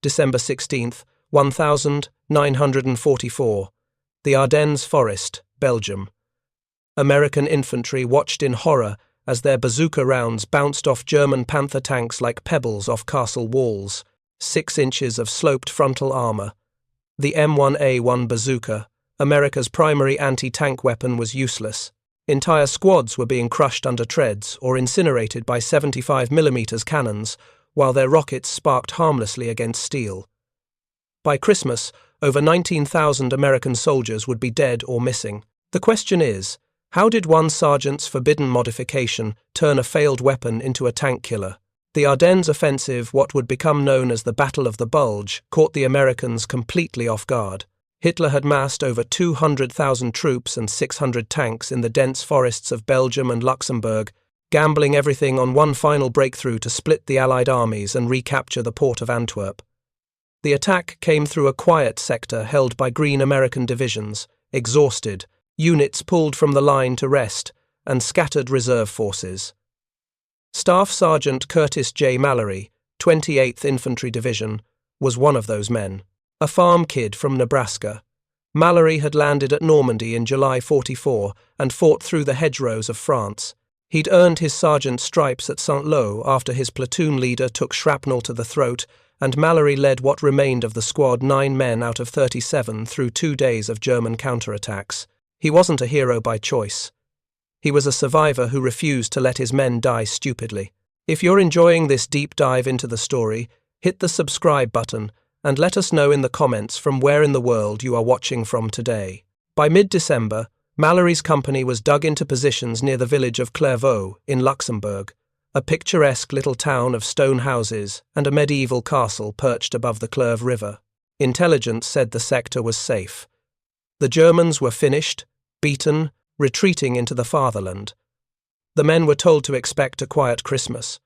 December 16, 1944. The Ardennes Forest, Belgium. American infantry watched in horror as their bazooka rounds bounced off German Panther tanks like pebbles off castle walls. 6 inches of sloped frontal armor. The M1A1 bazooka, America's primary anti-tank weapon, was useless. Entire squads were being crushed under treads or incinerated by 75mm cannons, while their rockets sparked harmlessly against steel. By Christmas, over 19,000 American soldiers would be dead or missing. The question is, how did one sergeant's forbidden modification turn a failed weapon into a tank killer? The Ardennes offensive, what would become known as the Battle of the Bulge, caught the Americans completely off guard. Hitler had massed over 200,000 troops and 600 tanks in the dense forests of Belgium and Luxembourg, gambling everything on one final breakthrough to split the Allied armies and recapture the port of Antwerp. The attack came through a quiet sector held by Green American divisions, exhausted, units pulled from the line to rest, and scattered reserve forces. Staff Sergeant Curtis Mallory, 28th Infantry Division, was one of those men. A farm kid from Nebraska, Mallory had landed at Normandy in July 44 and fought through the hedgerows of France. He'd earned his sergeant's stripes at Saint-Lô after his platoon leader took shrapnel to the throat, and Mallory led what remained of the squad, 9 men out of 37, through 2 days of German counterattacks. He wasn't a hero by choice. He was a survivor who refused to let his men die stupidly. If you're enjoying this deep dive into the story, hit the subscribe button and let us know in the comments from where in the world you are watching from today. By mid-December, Mallory's company was dug into positions near the village of Clairvaux in Luxembourg, a picturesque little town of stone houses and a medieval castle perched above the Clerve River. Intelligence said the sector was safe. The Germans were finished, beaten, retreating into the fatherland. The men were told to expect a quiet Christmas.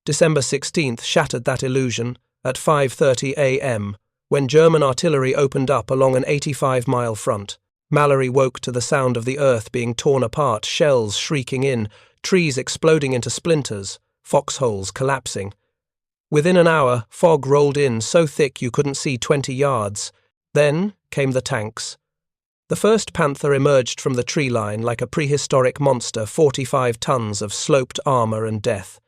December 16th shattered that illusion at 5:30 a.m. when German artillery opened up along an 85-mile front. Mallory woke to the sound of the earth being torn apart, shells shrieking in, trees exploding into splinters, foxholes collapsing. Within an hour, fog rolled in so thick you couldn't see 20 yards. Then came the tanks. The first Panther emerged from the tree line like a prehistoric monster, 45 tons of sloped armor and death.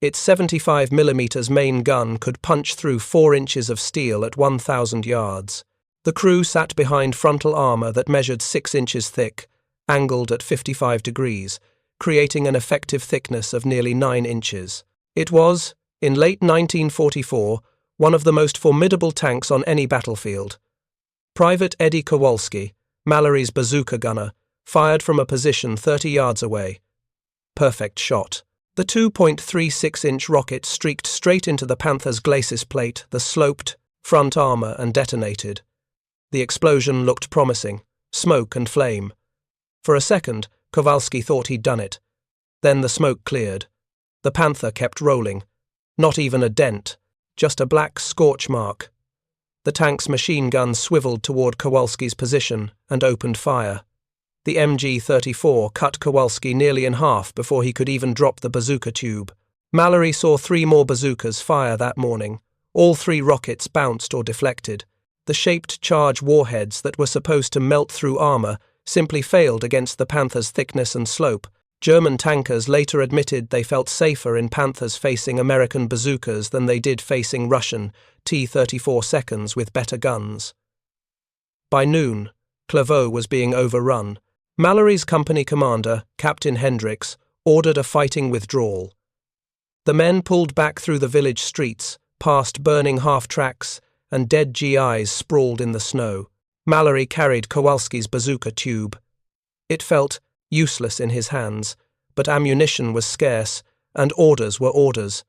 Its 75mm main gun could punch through 4 inches of steel at 1,000 yards. The crew sat behind frontal armor that measured 6 inches thick, angled at 55 degrees, creating an effective thickness of nearly 9 inches. It was, in late 1944, one of the most formidable tanks on any battlefield. Private Eddie Kowalski, Mallory's bazooka gunner, fired from a position 30 yards away. Perfect shot. The 2.36-inch rocket streaked straight into the Panther's glacis plate, the sloped front armor, and detonated. The explosion looked promising, smoke and flame. For a second, Kowalski thought he'd done it. Then the smoke cleared. The Panther kept rolling. Not even a dent, just a black scorch mark. The tank's machine gun swiveled toward Kowalski's position and opened fire. The MG-34 cut Kowalski nearly in half before he could even drop the bazooka tube. Mallory saw 3 more bazookas fire that morning. All 3 rockets bounced or deflected. The shaped charge warheads that were supposed to melt through armor simply failed against the Panther's thickness and slope. German tankers later admitted they felt safer in Panthers facing American bazookas than they did facing Russian T-34 seconds with better guns. By noon, Clairvaux was being overrun. Mallory's company commander, Captain Hendricks, ordered a fighting withdrawal. The men pulled back through the village streets, past burning half-tracks, and dead GIs sprawled in the snow. Mallory carried Kowalski's bazooka tube. It felt useless in his hands, but ammunition was scarce, and orders were orders.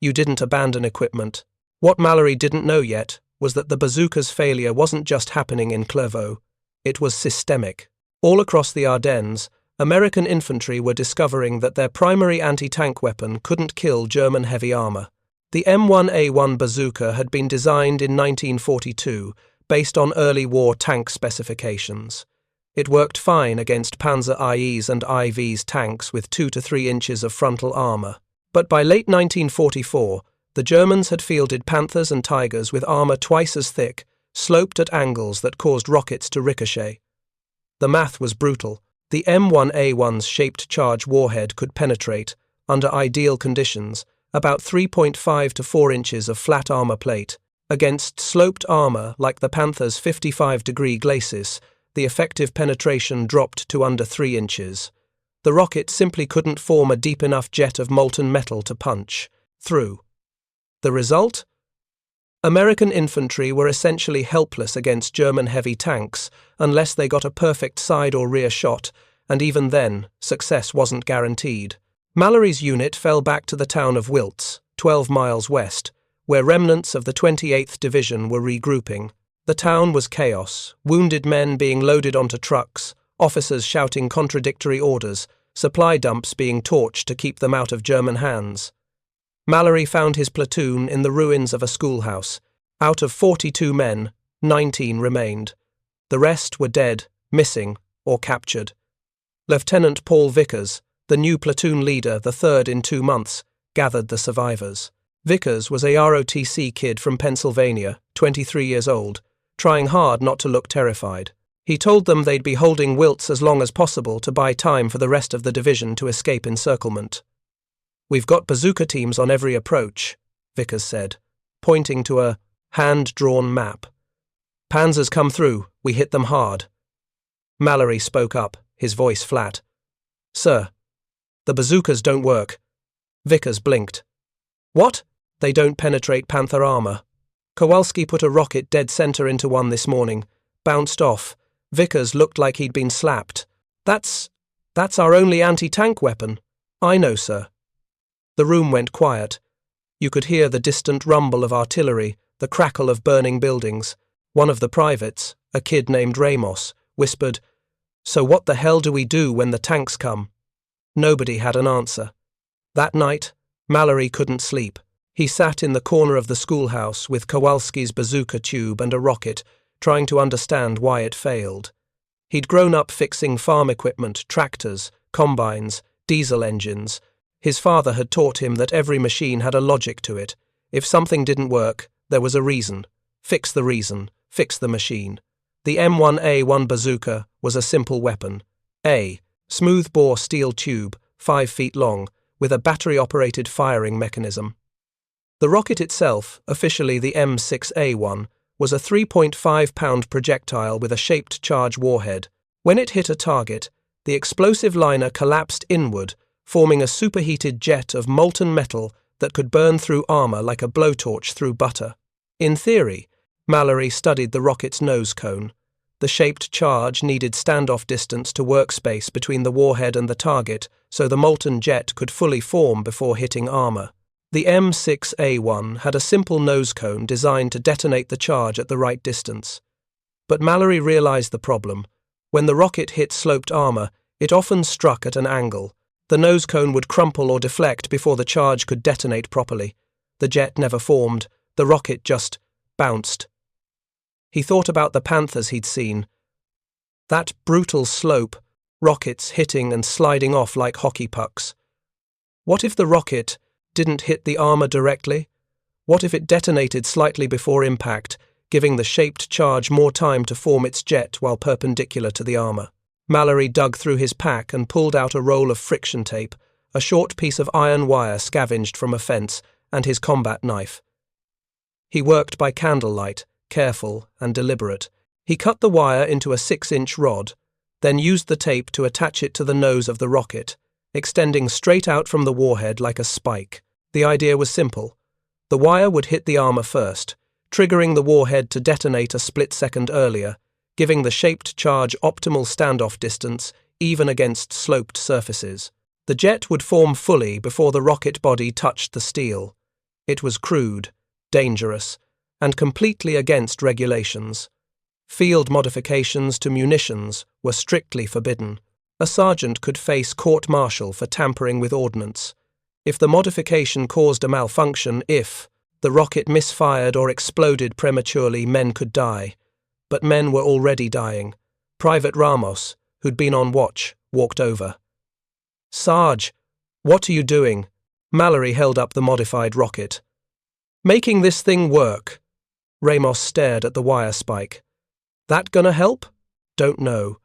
You didn't abandon equipment. What Mallory didn't know yet was that the bazooka's failure wasn't just happening in Clairvaux. It was systemic. All across the Ardennes, American infantry were discovering that their primary anti-tank weapon couldn't kill German heavy armor. The M1A1 bazooka had been designed in 1942 based on early war tank specifications. It worked fine against Panzer IE's and IV's tanks with 2 to 3 inches of frontal armor. But by late 1944, The Germans had fielded Panthers and Tigers with armor twice as thick, sloped at angles that caused rockets to ricochet. The math was brutal. The M1A1's shaped charge warhead could penetrate, under ideal conditions, about 3.5 to 4 inches of flat armor plate. Against sloped armor like the Panther's 55-degree glacis, the effective penetration dropped to under 3 inches. The rocket simply couldn't form a deep enough jet of molten metal to punch through. The result? American infantry were essentially helpless against German heavy tanks unless they got a perfect side or rear shot, and even then, success wasn't guaranteed. Mallory's unit fell back to the town of Wiltz, 12 miles west, where remnants of the 28th Division were regrouping. The town was chaos, wounded men being loaded onto trucks, officers shouting contradictory orders, supply dumps being torched to keep them out of German hands. Mallory found his platoon in the ruins of a schoolhouse. Out of 42 men, 19 remained. The rest were dead, missing, or captured. Lieutenant Paul Vickers, the new platoon leader, the third in 2 months, gathered the survivors. Vickers was a ROTC kid from Pennsylvania, 23 years old, trying hard not to look terrified. He told them they'd be holding Wiltz as long as possible to buy time for the rest of the division to escape encirclement. "We've got bazooka teams on every approach," Vickers said, pointing to a hand-drawn map. "Panzers come through, we hit them hard." Mallory spoke up, his voice flat. "Sir, the bazookas don't work." Vickers blinked. "What? They don't penetrate Panther armor. Kowalski put a rocket dead center into one this morning, bounced off. Vickers looked like he'd been slapped. That's our only anti-tank weapon." "I know, sir." The room went quiet. You could hear the distant rumble of artillery, the crackle of burning buildings. One of the privates, a kid named Ramos, whispered, "So what the hell do we do when the tanks come?" Nobody had an answer. That night, Mallory couldn't sleep. He sat in the corner of the schoolhouse with Kowalski's bazooka tube and a rocket, trying to understand why it failed. He'd grown up fixing farm equipment, tractors, combines, diesel engines. His father had taught him that every machine had a logic to it. If something didn't work, there was a reason. Fix the reason, fix the machine. The M1A1 bazooka was a simple weapon. A smooth-bore steel tube, 5 feet long, with a battery-operated firing mechanism. The rocket itself, officially the M6A1, was a 3.5-pound projectile with a shaped charge warhead. When it hit a target, the explosive liner collapsed inward, forming a superheated jet of molten metal that could burn through armor like a blowtorch through butter. In theory, Mallory studied the rocket's nose cone. The shaped charge needed standoff distance to workspace between the warhead and the target, so the molten jet could fully form before hitting armor. The M6A1 had a simple nose cone designed to detonate the charge at the right distance. But Mallory realized the problem. When the rocket hit sloped armor, it often struck at an angle. The nose cone would crumple or deflect before the charge could detonate properly. The jet never formed. The rocket just bounced. He thought about the Panthers he'd seen. That brutal slope, rockets hitting and sliding off like hockey pucks. What if the rocket didn't hit the armor directly? What if it detonated slightly before impact, giving the shaped charge more time to form its jet while perpendicular to the armor? Mallory dug through his pack and pulled out a roll of friction tape, a short piece of iron wire scavenged from a fence, and his combat knife. He worked by candlelight, careful and deliberate. He cut the wire into a 6-inch rod, then used the tape to attach it to the nose of the rocket, extending straight out from the warhead like a spike. The idea was simple. The wire would hit the armor first, triggering the warhead to detonate a split second earlier, giving the shaped charge optimal standoff distance even against sloped surfaces. The jet would form fully before the rocket body touched the steel. It was crude, dangerous, and completely against regulations. Field modifications to munitions were strictly forbidden. A sergeant could face court-martial for tampering with ordnance. If the modification caused a malfunction, if the rocket misfired or exploded prematurely, men could die. But men were already dying. Private Ramos, who'd been on watch, walked over. "Sarge, what are you doing?" Mallory held up the modified rocket. Making this thing work. Ramos stared at the wire spike. That gonna help? Don't know.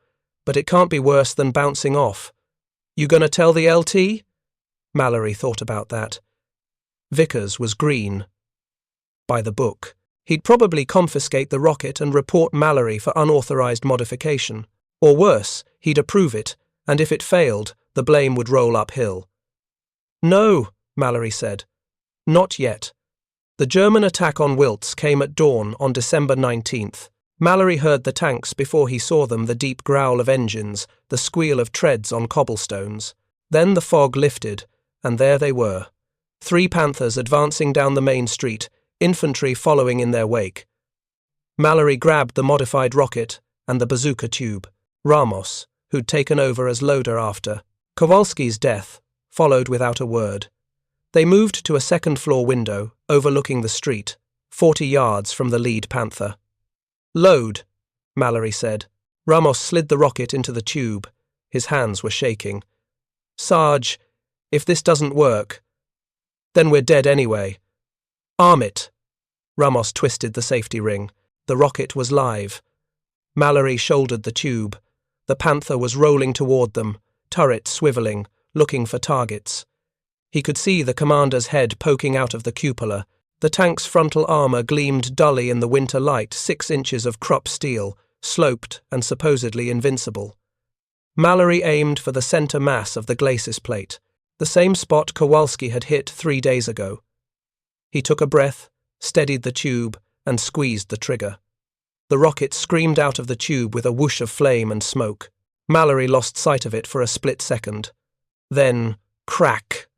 But it can't be worse than bouncing off. You gonna tell the LT? Mallory thought about that. Vickers was green. By the book. He'd probably confiscate the rocket and report Mallory for unauthorized modification. Or worse, he'd approve it, and if it failed, the blame would roll uphill. No, Mallory said. Not yet. The German attack on Wiltz came at dawn on December 19th. Mallory heard the tanks before he saw them, the deep growl of engines, the squeal of treads on cobblestones. Then the fog lifted, and there they were. 3 Panthers advancing down the main street, infantry following in their wake. Mallory grabbed the modified rocket and the bazooka tube. Ramos, who'd taken over as loader after Kowalski's death, followed without a word. They moved to a second-floor window overlooking the street, 40 yards from the lead Panther. Load, Mallory said. Ramos slid the rocket into the tube. His hands were shaking. Sarge, if this doesn't work, then we're dead anyway. Arm it. Ramos twisted the safety ring. The rocket was live. Mallory shouldered the tube. The Panther was rolling toward them, turret swiveling, looking for targets. He could see the commander's head poking out of the cupola. The tank's frontal armor gleamed dully in the winter light, 6 inches of Krupp steel, sloped and supposedly invincible. Mallory aimed for the center mass of the glacis plate, the same spot Kowalski had hit 3 days ago. He took a breath, steadied the tube, and squeezed the trigger. The rocket screamed out of the tube with a whoosh of flame and smoke. Mallory lost sight of it for a split second. Then, crack!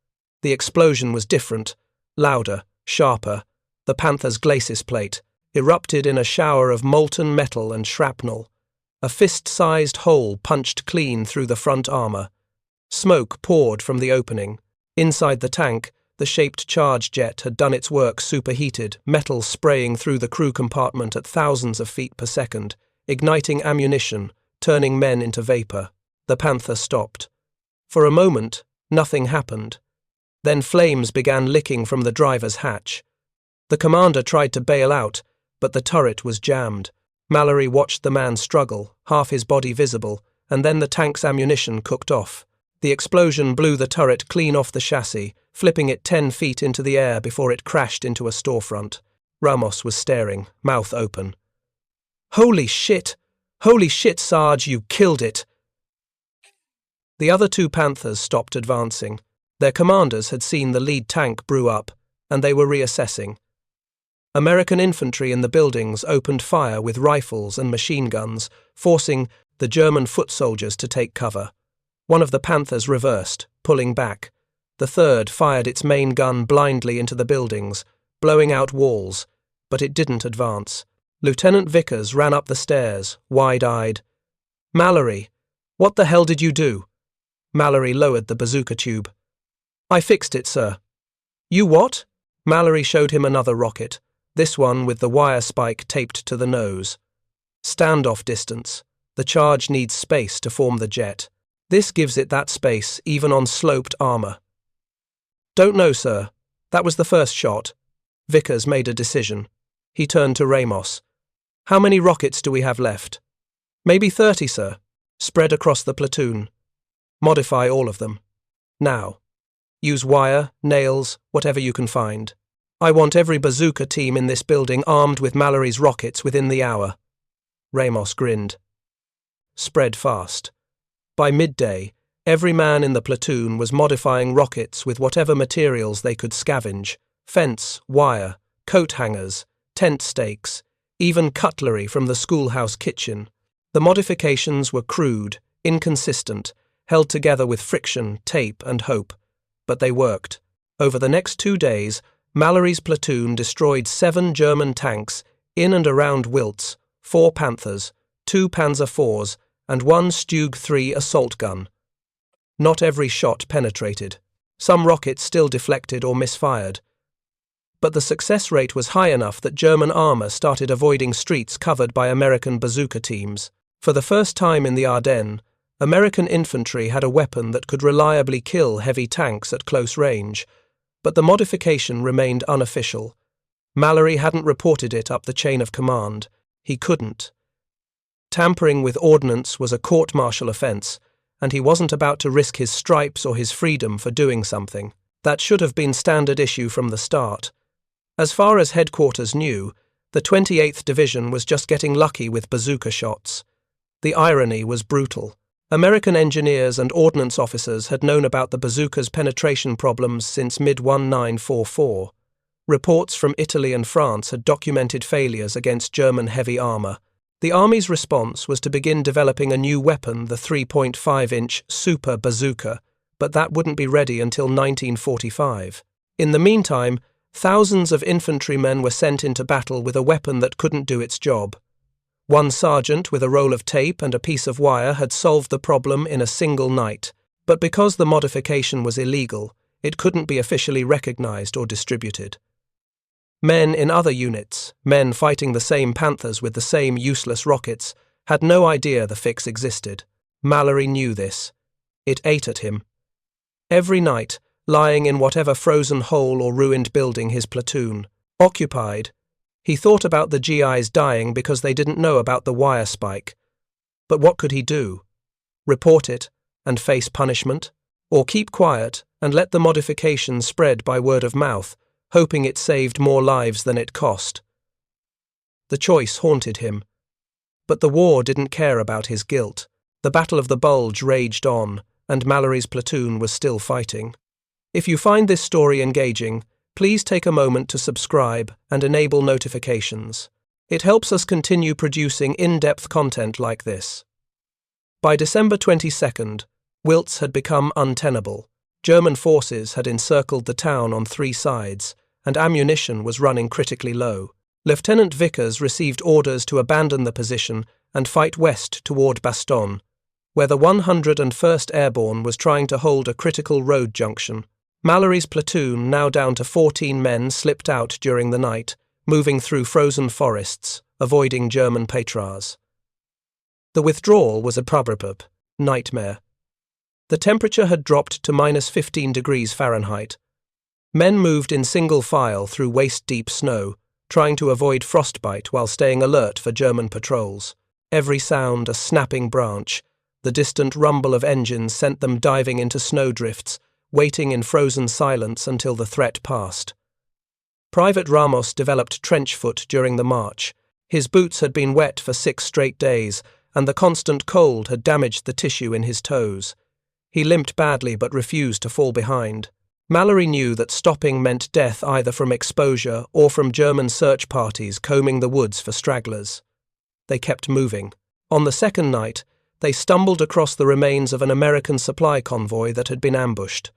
The explosion was different, louder, sharper. The Panther's glacis plate erupted in a shower of molten metal and shrapnel. A fist-sized hole punched clean through the front armor. Smoke poured from the opening. Inside the tank, the shaped charge jet had done its work superheated, metal spraying through the crew compartment at thousands of feet per second, igniting ammunition, turning men into vapor. The Panther stopped. For a moment, nothing happened. Then flames began licking from the driver's hatch. The commander tried to bail out, but the turret was jammed. Mallory watched the man struggle, half his body visible, and then the tank's ammunition cooked off. The explosion blew the turret clean off the chassis, flipping it 10 feet into the air before it crashed into a storefront. Ramos was staring, mouth open. Holy shit! Holy shit, Sarge, you killed it! The other 2 Panthers stopped advancing. Their commanders had seen the lead tank brew up, and they were reassessing. American infantry in the buildings opened fire with rifles and machine guns, forcing the German foot soldiers to take cover. One of the Panthers reversed, pulling back. The third fired its main gun blindly into the buildings, blowing out walls, but it didn't advance. Lieutenant Vickers ran up the stairs, wide-eyed. Mallory, what the hell did you do? Mallory lowered the bazooka tube. I fixed it, sir. You what? Mallory showed him another rocket, this one with the wire spike taped to the nose. Standoff distance. The charge needs space to form the jet. This gives it that space, even on sloped armor. Don't know, sir. That was the first shot. Vickers made a decision. He turned to Ramos. How many rockets do we have left? Maybe 30, sir. Spread across the platoon. Modify all of them. Now. Use wire, nails, whatever you can find. I want every bazooka team in this building armed with Mallory's rockets within the hour. Ramos grinned. Spread fast. By midday, every man in the platoon was modifying rockets with whatever materials they could scavenge: fence, wire, coat hangers, tent stakes, even cutlery from the schoolhouse kitchen. The modifications were crude, inconsistent, held together with friction, tape, and hope. But they worked. Over the next 2 days, Mallory's platoon destroyed 7 German tanks in and around Wiltz, 4 Panthers, 2 Panzer IVs, and 1 Stug 3 assault gun. Not every shot penetrated. Some rockets still deflected or misfired. But the success rate was high enough that German armor started avoiding streets covered by American bazooka teams. For the first time in the Ardennes, American infantry had a weapon that could reliably kill heavy tanks at close range, but the modification remained unofficial. Mallory hadn't reported it up the chain of command. He couldn't. Tampering with ordnance was a court-martial offence, and he wasn't about to risk his stripes or his freedom for doing something. That should have been standard issue from the start. As far as headquarters knew, the 28th Division was just getting lucky with bazooka shots. The irony was brutal. American engineers and ordnance officers had known about the bazooka's penetration problems since mid-1944. Reports from Italy and France had documented failures against German heavy armour. The Army's response was to begin developing a new weapon, the 3.5-inch Super Bazooka, but that wouldn't be ready until 1945. In the meantime, thousands of infantrymen were sent into battle with a weapon that couldn't do its job. One sergeant with a roll of tape and a piece of wire had solved the problem in a single night, but because the modification was illegal, it couldn't be officially recognized or distributed. Men in other units, men fighting the same Panthers with the same useless rockets, had no idea the fix existed. Mallory knew this. It ate at him. Every night, lying in whatever frozen hole or ruined building his platoon occupied, he thought about the GIs dying because they didn't know about the wire spike. But what could he do? Report it and face punishment? Or keep quiet and let the modification spread by word of mouth, hoping it saved more lives than it cost? The choice haunted him. But the war didn't care about his guilt. The Battle of the Bulge raged on, and Mallory's platoon was still fighting. If you find this story engaging, please take a moment to subscribe and enable notifications. It helps us continue producing in-depth content like this. By December 22nd, Wiltz had become untenable. German forces had encircled the town on 3 sides, and ammunition was running critically low. Lieutenant Vickers received orders to abandon the position and fight west toward Bastogne, where the 101st Airborne was trying to hold a critical road junction. Mallory's platoon, now down to 14 men, slipped out during the night, moving through frozen forests, avoiding German patrols. The withdrawal was a nightmare. The temperature had dropped to -15 degrees Fahrenheit. Men moved in single file through waist-deep snow, trying to avoid frostbite while staying alert for German patrols. Every sound, a snapping branch, the distant rumble of engines sent them diving into snowdrifts, waiting in frozen silence until the threat passed. Private Ramos developed trench foot during the march. His boots had been wet for 6 straight days, and the constant cold had damaged the tissue in his toes. He limped badly but refused to fall behind. Mallory knew that stopping meant death either from exposure or from German search parties combing the woods for stragglers. They kept moving. On the second night, they stumbled across the remains of an American supply convoy that had been ambushed.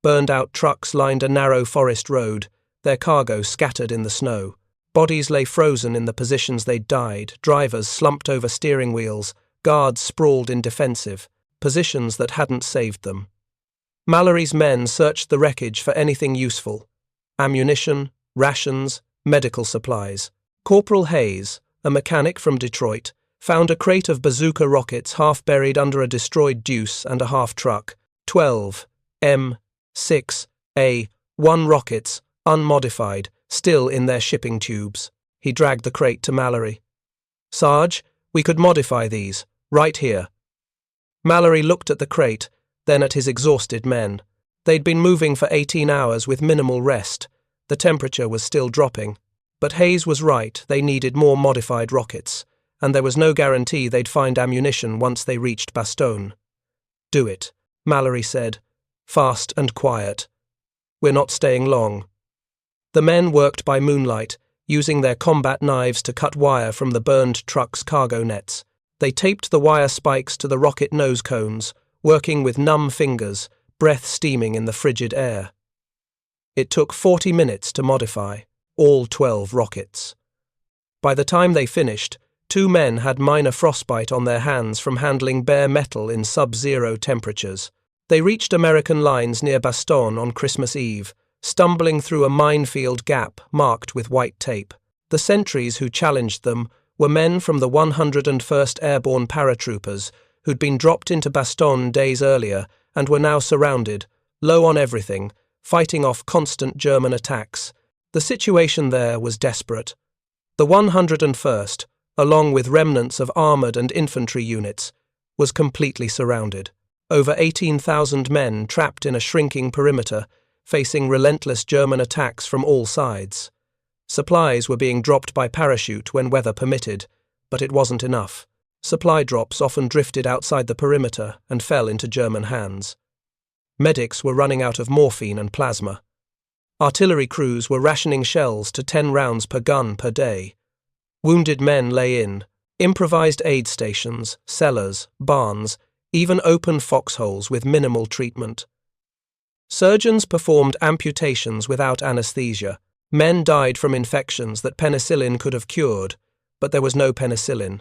Burned-out trucks lined a narrow forest road, their cargo scattered in the snow. Bodies lay frozen in the positions they'd died, drivers slumped over steering wheels, guards sprawled in defensive, positions that hadn't saved them. Mallory's men searched the wreckage for anything useful: ammunition, rations, medical supplies. Corporal Hayes, a mechanic from Detroit, found a crate of bazooka rockets half buried under a destroyed deuce and a half-truck. 12 M6A1 rockets, unmodified, still in their shipping tubes. He dragged the crate to Mallory. "Sarge, we could modify these, right here." Mallory looked at the crate, then at his exhausted men. They'd been moving for 18 hours with minimal rest. The temperature was still dropping. But Hayes was right, they needed more modified rockets, and there was no guarantee they'd find ammunition once they reached Bastogne. "Do it," Mallory said, fast and quiet. "We're not staying long." The men worked by moonlight, using their combat knives to cut wire from the burned truck's cargo nets. They taped the wire spikes to the rocket nose cones, working with numb fingers, breath steaming in the frigid air. It took 40 minutes to modify all 12 rockets. By the time they finished, 2 men had minor frostbite on their hands from handling bare metal in sub-zero temperatures. They reached American lines near Bastogne on Christmas Eve, stumbling through a minefield gap marked with white tape. The sentries who challenged them were men from the 101st Airborne paratroopers who'd been dropped into Bastogne days earlier and were now surrounded, low on everything, fighting off constant German attacks. The situation there was desperate. The 101st, along with remnants of armoured and infantry units, was completely surrounded. Over 18,000 men trapped in a shrinking perimeter, facing relentless German attacks from all sides. Supplies were being dropped by parachute when weather permitted, but it wasn't enough. Supply drops often drifted outside the perimeter and fell into German hands. Medics were running out of morphine and plasma. Artillery crews were rationing shells to 10 rounds per gun per day. Wounded men lay in. Improvised aid stations, cellars, barns, even open foxholes with minimal treatment. Surgeons performed amputations without anesthesia. Men died from infections that penicillin could have cured, but there was no penicillin,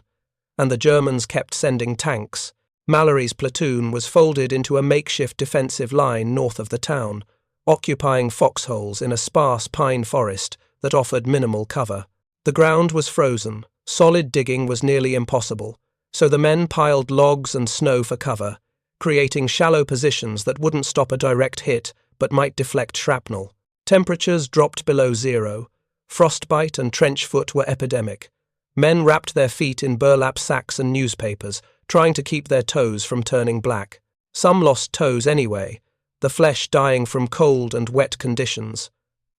and the Germans kept sending tanks. Mallory's platoon was folded into a makeshift defensive line north of the town, occupying foxholes in a sparse pine forest that offered minimal cover. The ground was frozen, solid digging was nearly impossible, so the men piled logs and snow for cover, creating shallow positions that wouldn't stop a direct hit but might deflect shrapnel. Temperatures dropped below zero. Frostbite and trench foot were epidemic. Men wrapped their feet in burlap sacks and newspapers, trying to keep their toes from turning black. Some lost toes anyway, the flesh dying from cold and wet conditions.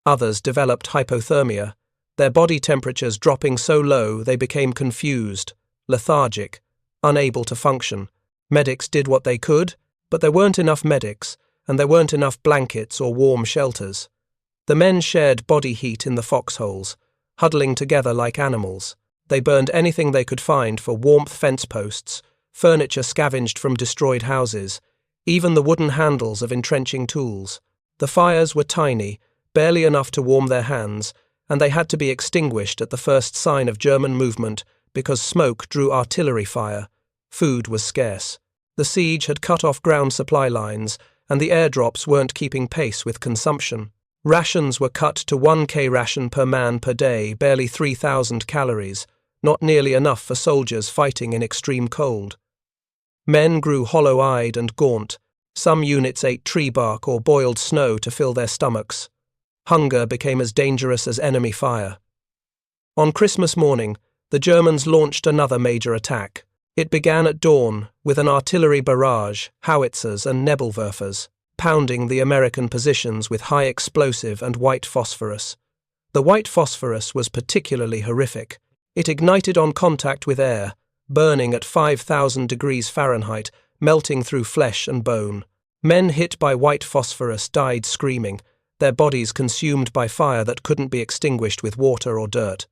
Others developed hypothermia, their body temperatures dropping so low they became confused, lethargic, unable to function. Medics did what they could, but there weren't enough medics, and there weren't enough blankets or warm shelters. The men shared body heat in the foxholes, huddling together like animals. They burned anything they could find for warmth: fence posts, furniture scavenged from destroyed houses, even the wooden handles of entrenching tools. The fires were tiny, barely enough to warm their hands, and they had to be extinguished at the first sign of German movement because smoke drew artillery fire. Food was scarce. The siege had cut off ground supply lines, and the airdrops weren't keeping pace with consumption. Rations were cut to 1K ration per man per day, barely 3,000 calories, not nearly enough for soldiers fighting in extreme cold. Men grew hollow-eyed and gaunt. Some units ate tree bark or boiled snow to fill their stomachs. Hunger became as dangerous as enemy fire. On Christmas morning, the Germans launched another major attack. It began at dawn with an artillery barrage, howitzers and Nebelwerfers, pounding the American positions with high explosive and white phosphorus. The white phosphorus was particularly horrific. It ignited on contact with air, burning at 5,000 degrees Fahrenheit, melting through flesh and bone. Men hit by white phosphorus died screaming, their bodies consumed by fire that couldn't be extinguished with water or dirt.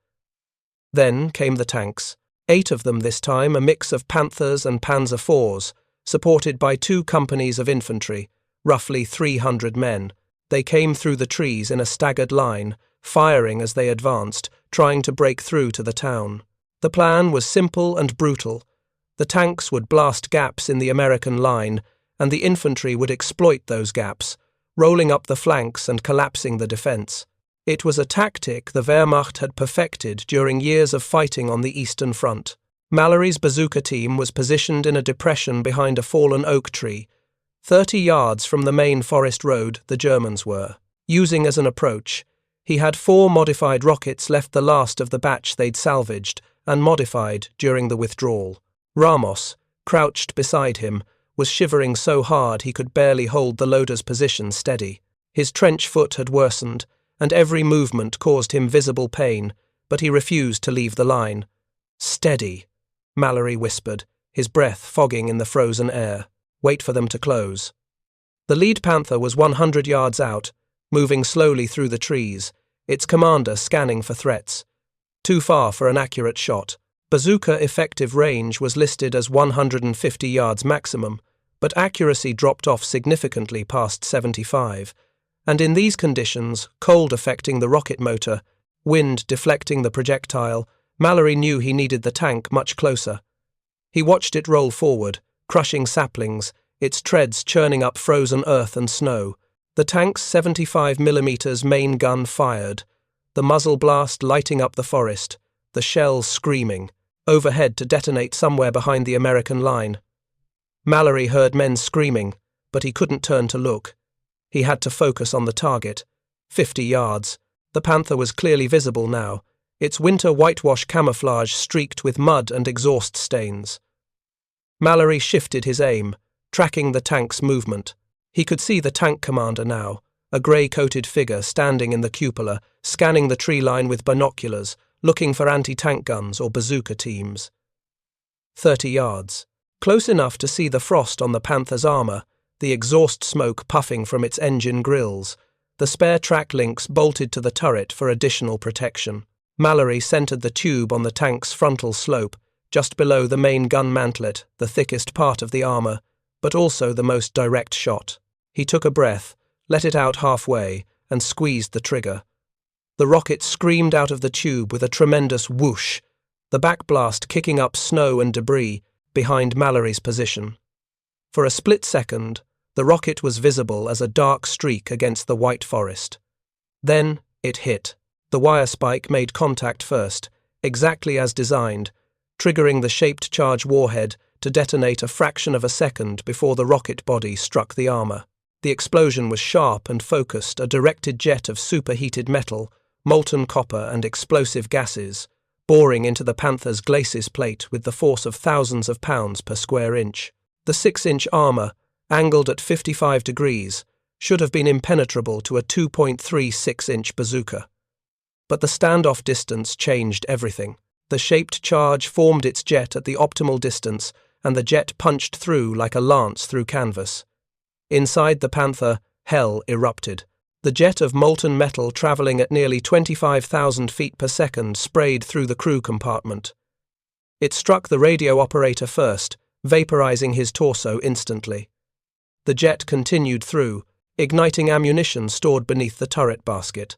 Then came the tanks. 8 of them this time, a mix of Panthers and Panzer IVs, supported by 2 companies of infantry, roughly 300 men. They came through the trees in a staggered line, firing as they advanced, trying to break through to the town. The plan was simple and brutal. The tanks would blast gaps in the American line, and the infantry would exploit those gaps, rolling up the flanks and collapsing the defense. It was a tactic the Wehrmacht had perfected during years of fighting on the Eastern Front. Mallory's bazooka team was positioned in a depression behind a fallen oak tree, 30 yards from the main forest road the Germans were. Using as an approach, he had 4 modified rockets left, the last of the batch they'd salvaged and modified during the withdrawal. Ramos, crouched beside him, was shivering so hard he could barely hold the loader's position steady. His trench foot had worsened, and every movement caused him visible pain, but he refused to leave the line. "Steady," Mallory whispered, his breath fogging in the frozen air. "Wait for them to close." The lead Panther was 100 yards out, moving slowly through the trees, its commander scanning for threats. Too far for an accurate shot. Bazooka effective range was listed as 150 yards maximum, but accuracy dropped off significantly past 75. And in these conditions, cold affecting the rocket motor, wind deflecting the projectile, Mallory knew he needed the tank much closer. He watched it roll forward, crushing saplings, its treads churning up frozen earth and snow. The tank's 75mm main gun fired, the muzzle blast lighting up the forest, the shells screaming, overhead to detonate somewhere behind the American line. Mallory heard men screaming, but he couldn't turn to look. He had to focus on the target. 50 yards. The Panther was clearly visible now, its winter whitewash camouflage streaked with mud and exhaust stains. Mallory shifted his aim, tracking the tank's movement. He could see the tank commander now, a grey-coated figure standing in the cupola, scanning the tree line with binoculars, looking for anti-tank guns or bazooka teams. 30 yards. Close enough to see the frost on the Panther's armor, the exhaust smoke puffing from its engine grills, the spare track links bolted to the turret for additional protection. Mallory centered the tube on the tank's frontal slope, just below the main gun mantlet, the thickest part of the armor, but also the most direct shot. He took a breath, let it out halfway, and squeezed the trigger. The rocket screamed out of the tube with a tremendous whoosh, the backblast kicking up snow and debris behind Mallory's position. For a split second, the rocket was visible as a dark streak against the white forest. Then it hit. The wire spike made contact first, exactly as designed, triggering the shaped charge warhead to detonate a fraction of a second before the rocket body struck the armor. The explosion was sharp and focused, a directed jet of superheated metal, molten copper and explosive gases, boring into the Panther's glacis plate with the force of thousands of pounds per square inch. The 6-inch armor, angled at 55 degrees, should have been impenetrable to a 2.36-inch bazooka. But the standoff distance changed everything. The shaped charge formed its jet at the optimal distance, and the jet punched through like a lance through canvas. Inside the Panther, hell erupted. The jet of molten metal traveling at nearly 25,000 feet per second sprayed through the crew compartment. It struck the radio operator first, vaporizing his torso instantly. The jet continued through, igniting ammunition stored beneath the turret basket.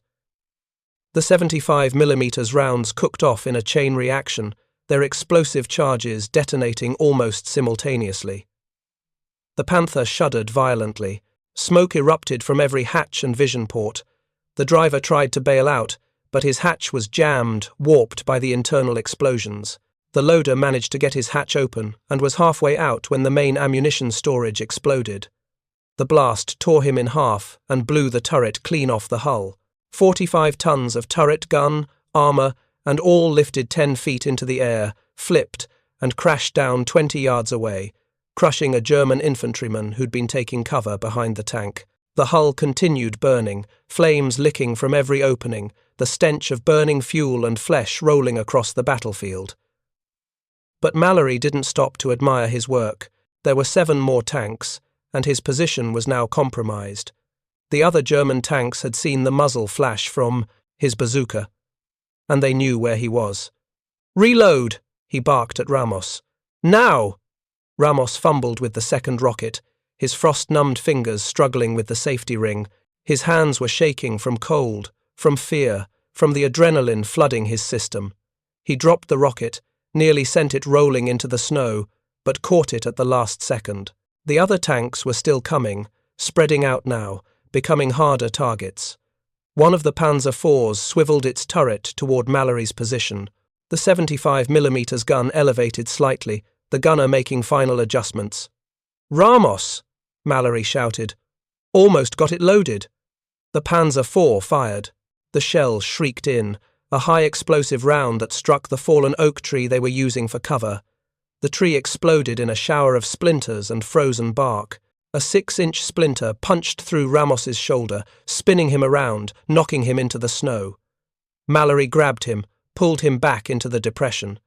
The 75mm rounds cooked off in a chain reaction, their explosive charges detonating almost simultaneously. The Panther shuddered violently. Smoke erupted from every hatch and vision port. The driver tried to bail out, but his hatch was jammed, warped by the internal explosions. The loader managed to get his hatch open and was halfway out when the main ammunition storage exploded. The blast tore him in half and blew the turret clean off the hull. 45 tons of turret, gun, armor, and all lifted 10 feet into the air, flipped, and crashed down 20 yards away, crushing a German infantryman who'd been taking cover behind the tank. The hull continued burning, flames licking from every opening, the stench of burning fuel and flesh rolling across the battlefield. But Mallory didn't stop to admire his work. There were 7 more tanks, and his position was now compromised. The other German tanks had seen the muzzle flash from his bazooka, and they knew where he was. "Reload!" he barked at Ramos. "Now!" Ramos fumbled with the second rocket, his frost-numbed fingers struggling with the safety ring. His hands were shaking from cold, from fear, from the adrenaline flooding his system. He dropped the rocket, nearly sent it rolling into the snow, but caught it at the last second. The other tanks were still coming, spreading out now, becoming harder targets. One of the Panzer IVs swiveled its turret toward Mallory's position. The 75mm gun elevated slightly, the gunner making final adjustments. "Ramos!" Mallory shouted. "Almost got it loaded." The Panzer IV fired. The shell shrieked in, a high-explosive round that struck the fallen oak tree they were using for cover. The tree exploded in a shower of splinters and frozen bark. A 6-inch splinter punched through Ramos's shoulder, spinning him around, knocking him into the snow. Mallory grabbed him, pulled him back into the depression.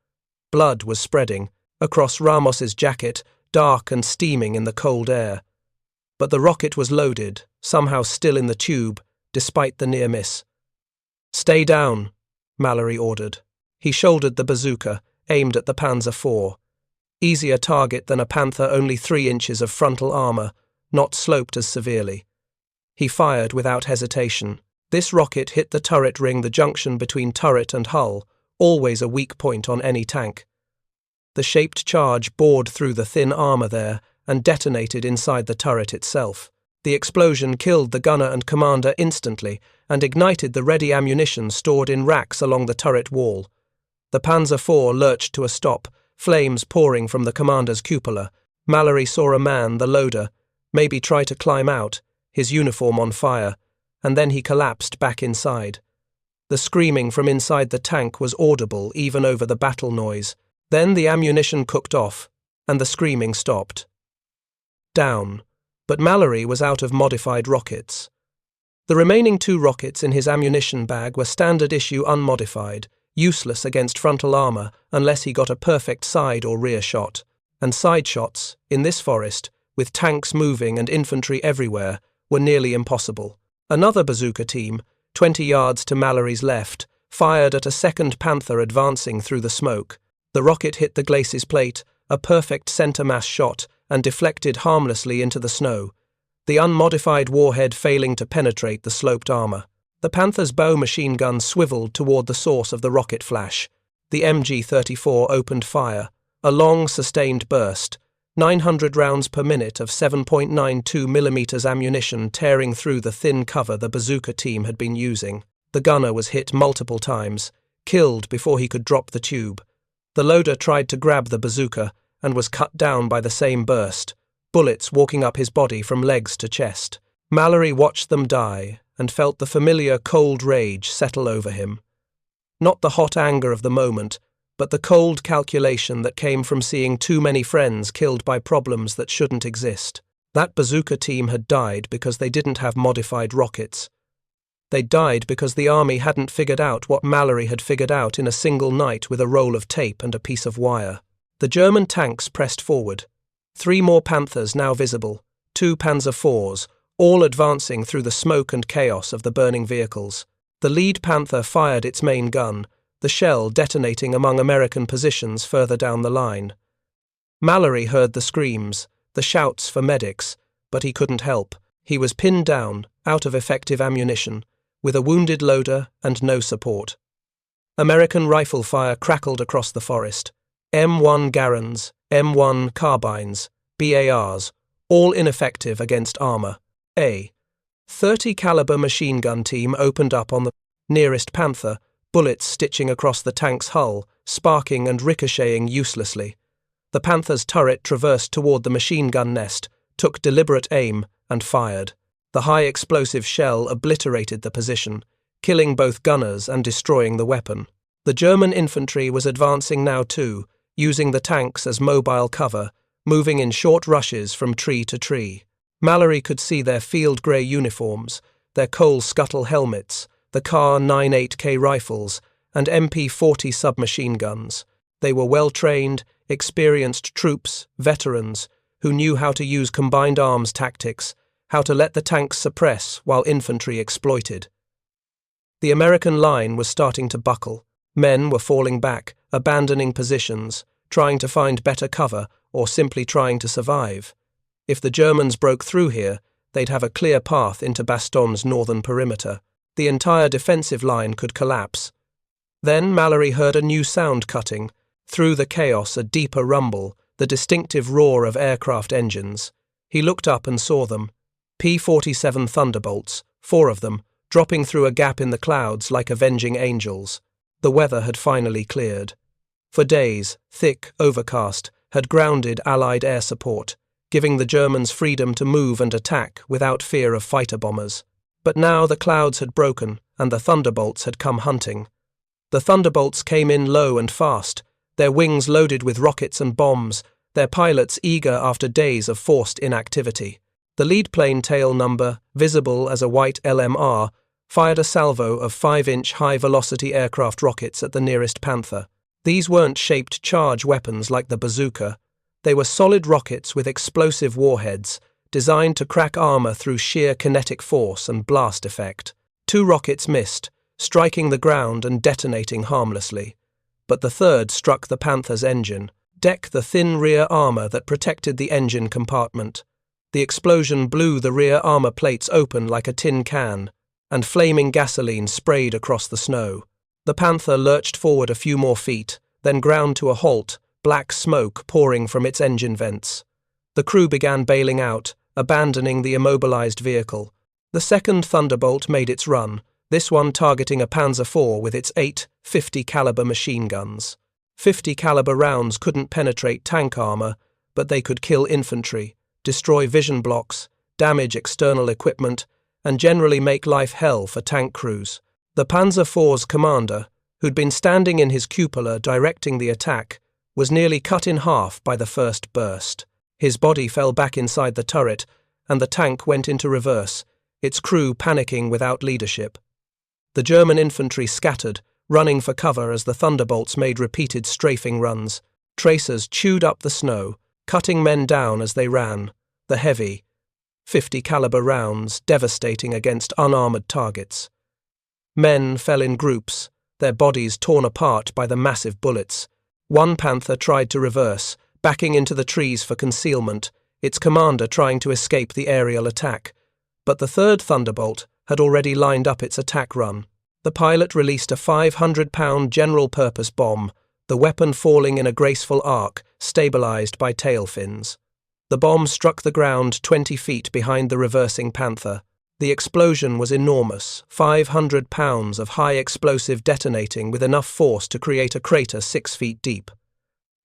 Blood was spreading across Ramos's jacket, dark and steaming in the cold air. But the rocket was loaded, somehow still in the tube, despite the near miss. "Stay down," Mallory ordered. He shouldered the bazooka, aimed at the Panzer IV. Easier target than a Panther, only 3 inches of frontal armor, not sloped as severely. He fired without hesitation. This rocket hit the turret ring, the junction between turret and hull, always a weak point on any tank. The shaped charge bored through the thin armor there and detonated inside the turret itself. The explosion killed the gunner and commander instantly and ignited the ready ammunition stored in racks along the turret wall. The Panzer IV lurched to a stop, flames pouring from the commander's cupola. Mallory saw a man, the loader, maybe try to climb out, his uniform on fire, and then he collapsed back inside. The screaming from inside the tank was audible even over the battle noise. Then the ammunition cooked off, and the screaming stopped. Down. But Mallory was out of modified rockets. The remaining 2 rockets in his ammunition bag were standard issue unmodified, useless against frontal armor unless he got a perfect side or rear shot. And side shots, in this forest, with tanks moving and infantry everywhere, were nearly impossible. Another bazooka team, 20 yards to Mallory's left, fired at a second Panther advancing through the smoke. The rocket hit the glacis plate, a perfect center mass shot, and deflected harmlessly into the snow, the unmodified warhead failing to penetrate the sloped armor. The Panther's bow machine gun swiveled toward the source of the rocket flash. The MG-34 opened fire, a long, sustained burst, 900 rounds per minute of 7.92mm ammunition tearing through the thin cover the bazooka team had been using. The gunner was hit multiple times, killed before he could drop the tube. The loader tried to grab the bazooka and was cut down by the same burst, bullets walking up his body from legs to chest. Mallory watched them die and felt the familiar cold rage settle over him. Not the hot anger of the moment, but the cold calculation that came from seeing too many friends killed by problems that shouldn't exist. That bazooka team had died because they didn't have modified rockets. They died because the army hadn't figured out what Mallory had figured out in a single night with a roll of tape and a piece of wire. The German tanks pressed forward. 3 more Panthers now visible, 2 Panzer IVs, all advancing through the smoke and chaos of the burning vehicles. The lead Panther fired its main gun, the shell detonating among American positions further down the line. Mallory heard the screams, the shouts for medics, but he couldn't help. He was pinned down, out of effective ammunition, with a wounded loader and no support. American rifle fire crackled across the forest. M1 Garans, M1 carbines, BARs, all ineffective against armor. A 30 caliber machine gun team opened up on the nearest Panther, bullets stitching across the tank's hull, sparking and ricocheting uselessly. The Panther's turret traversed toward the machine gun nest, took deliberate aim, and fired. The high-explosive shell obliterated the position, killing both gunners and destroying the weapon. The German infantry was advancing now too, using the tanks as mobile cover, moving in short rushes from tree to tree. Mallory could see their field grey uniforms, their coal scuttle helmets, the Kar 98K rifles, and MP-40 submachine guns. They were well-trained, experienced troops, veterans, who knew how to use combined arms tactics, how to let the tanks suppress while infantry exploited. The American line was starting to buckle. Men were falling back, abandoning positions, trying to find better cover or simply trying to survive. If the Germans broke through here, they'd have a clear path into Baston's northern perimeter. The entire defensive line could collapse. Then Mallory heard a new sound cutting. Through the chaos, a deeper rumble, the distinctive roar of aircraft engines. He looked up and saw them. P-47 Thunderbolts, 4 of them, dropping through a gap in the clouds like avenging angels. The weather had finally cleared. For days, thick, overcast, had grounded Allied air support, giving the Germans freedom to move and attack without fear of fighter bombers. But now the clouds had broken, and the Thunderbolts had come hunting. The Thunderbolts came in low and fast, their wings loaded with rockets and bombs, their pilots eager after days of forced inactivity. The lead plane tail number, visible as a white LMR, fired a salvo of 5-inch high-velocity aircraft rockets at the nearest Panther. These weren't shaped charge weapons like the Bazooka. They were solid rockets with explosive warheads, designed to crack armor through sheer kinetic force and blast effect. 2 rockets missed, striking the ground and detonating harmlessly. But the third struck the Panther's engine, the thin rear armor that protected the engine compartment. The explosion blew the rear armor plates open like a tin can, and flaming gasoline sprayed across the snow. The Panther lurched forward a few more feet, then ground to a halt, black smoke pouring from its engine vents. The crew began bailing out, abandoning the immobilized vehicle. The second Thunderbolt made its run, this one targeting a Panzer IV with its 8 50 caliber machine guns. 50 caliber rounds couldn't penetrate tank armor, but they could kill infantry, destroy vision blocks, damage external equipment, and generally make life hell for tank crews. The Panzer IV's commander, who'd been standing in his cupola directing the attack, was nearly cut in half by the first burst. His body fell back inside the turret, and the tank went into reverse, its crew panicking without leadership. The German infantry scattered, running for cover as the thunderbolts made repeated strafing runs. Tracers chewed up the snow, cutting men down as they ran, the heavy, 50 caliber rounds devastating against unarmored targets. Men fell in groups, their bodies torn apart by the massive bullets. One Panther tried to reverse, backing into the trees for concealment, its commander trying to escape the aerial attack. But the third Thunderbolt had already lined up its attack run. The pilot released a 500-pound general-purpose bomb, the weapon falling in a graceful arc, stabilized by tail fins. The bomb struck the ground 20 feet behind the reversing Panther. The explosion was enormous, 500 pounds of high explosive detonating with enough force to create a crater 6 feet deep.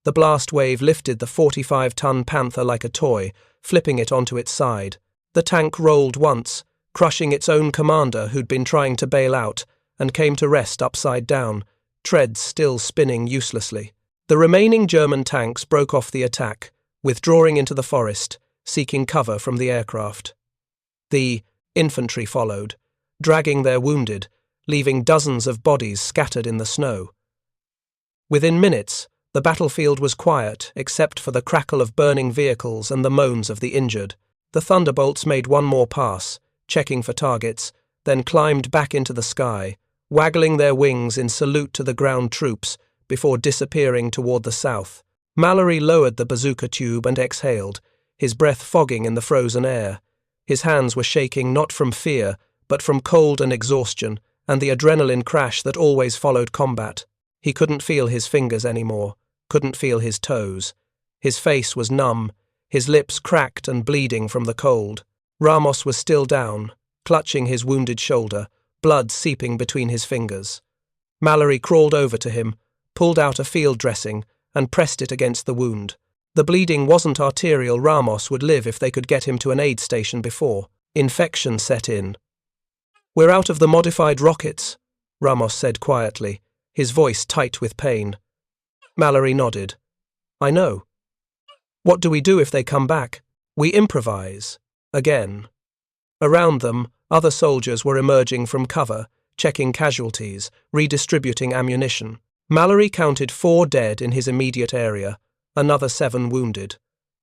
The blast wave lifted the 45-ton Panther like a toy, flipping it onto its side. The tank rolled once, crushing its own commander who'd been trying to bail out, and came to rest upside down, treads still spinning uselessly. The remaining German tanks broke off the attack, withdrawing into the forest, seeking cover from the aircraft. The Infantry followed, dragging their wounded, leaving dozens of bodies scattered in the snow. Within minutes, the battlefield was quiet except for the crackle of burning vehicles and the moans of the injured. The Thunderbolts made one more pass, checking for targets, then climbed back into the sky, waggling their wings in salute to the ground troops before disappearing toward the south. Mallory lowered the bazooka tube and exhaled, his breath fogging in the frozen air. His hands were shaking not from fear, but from cold and exhaustion, and the adrenaline crash that always followed combat. He couldn't feel his fingers anymore, couldn't feel his toes. His face was numb, his lips cracked and bleeding from the cold. Ramos was still down, clutching his wounded shoulder, blood seeping between his fingers. Mallory crawled over to him, pulled out a field dressing, and pressed it against the wound. The bleeding wasn't arterial. Ramos would live if they could get him to an aid station before infection set in. "We're out of the modified rockets," Ramos said quietly, his voice tight with pain. Mallory nodded. "I know. What do we do if they come back?" "We improvise. Again." Around them, other soldiers were emerging from cover, checking casualties, redistributing ammunition. Mallory counted 4 dead in his immediate area, another 7 wounded.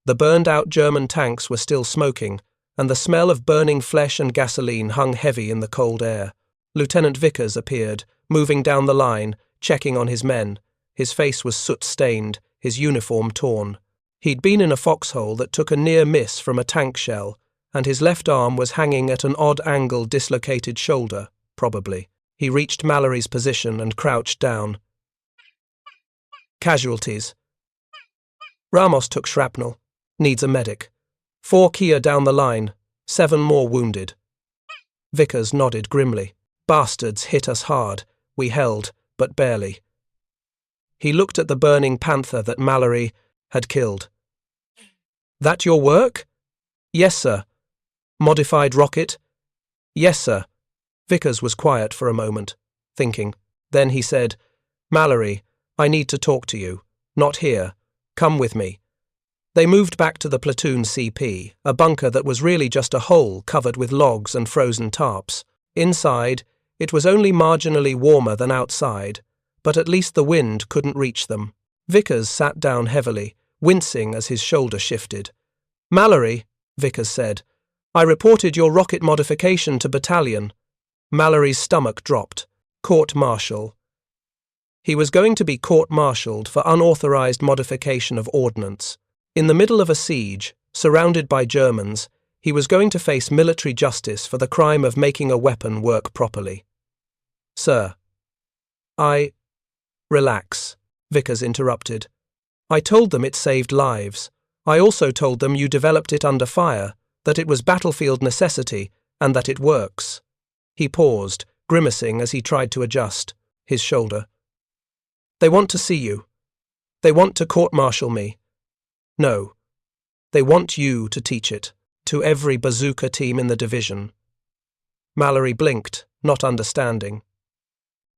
The burned-out German tanks were still smoking, and the smell of burning flesh and gasoline hung heavy in the cold air. Lieutenant Vickers appeared, moving down the line, checking on his men. His face was soot-stained, his uniform torn. He'd been in a foxhole that took a near miss from a tank shell, and his left arm was hanging at an odd angle dislocated shoulder, probably. He reached Mallory's position and crouched down. "Casualties." "Ramos took shrapnel. Needs a medic. 4 Kia down the line. 7 more wounded." Vickers nodded grimly. "Bastards hit us hard. We held, but barely." He looked at the burning Panther that Mallory had killed. "That your work?" "Yes, sir." "Modified rocket?" "Yes, sir." Vickers was quiet for a moment, thinking. Then he said, "Mallory, I need to talk to you. Not here. Come with me." They moved back to the platoon CP, a bunker that was really just a hole covered with logs and frozen tarps. Inside, it was only marginally warmer than outside, but at least the wind couldn't reach them. Vickers sat down heavily, wincing as his shoulder shifted. "Mallory," Vickers said, "I reported your rocket modification to battalion." Mallory's stomach dropped. Court-martial. He was going to be court-martialed for unauthorized modification of ordnance. In the middle of a siege, surrounded by Germans, he was going to face military justice for the crime of making a weapon work properly. "Sir." Relax," Vickers interrupted. "I told them it saved lives. I also told them you developed it under fire, that it was battlefield necessity, and that it works." He paused, grimacing as he tried to adjust his shoulder. "They want to see you. They want to court-martial me. No. They want you to teach it, to every bazooka team in the division." Mallory blinked, not understanding.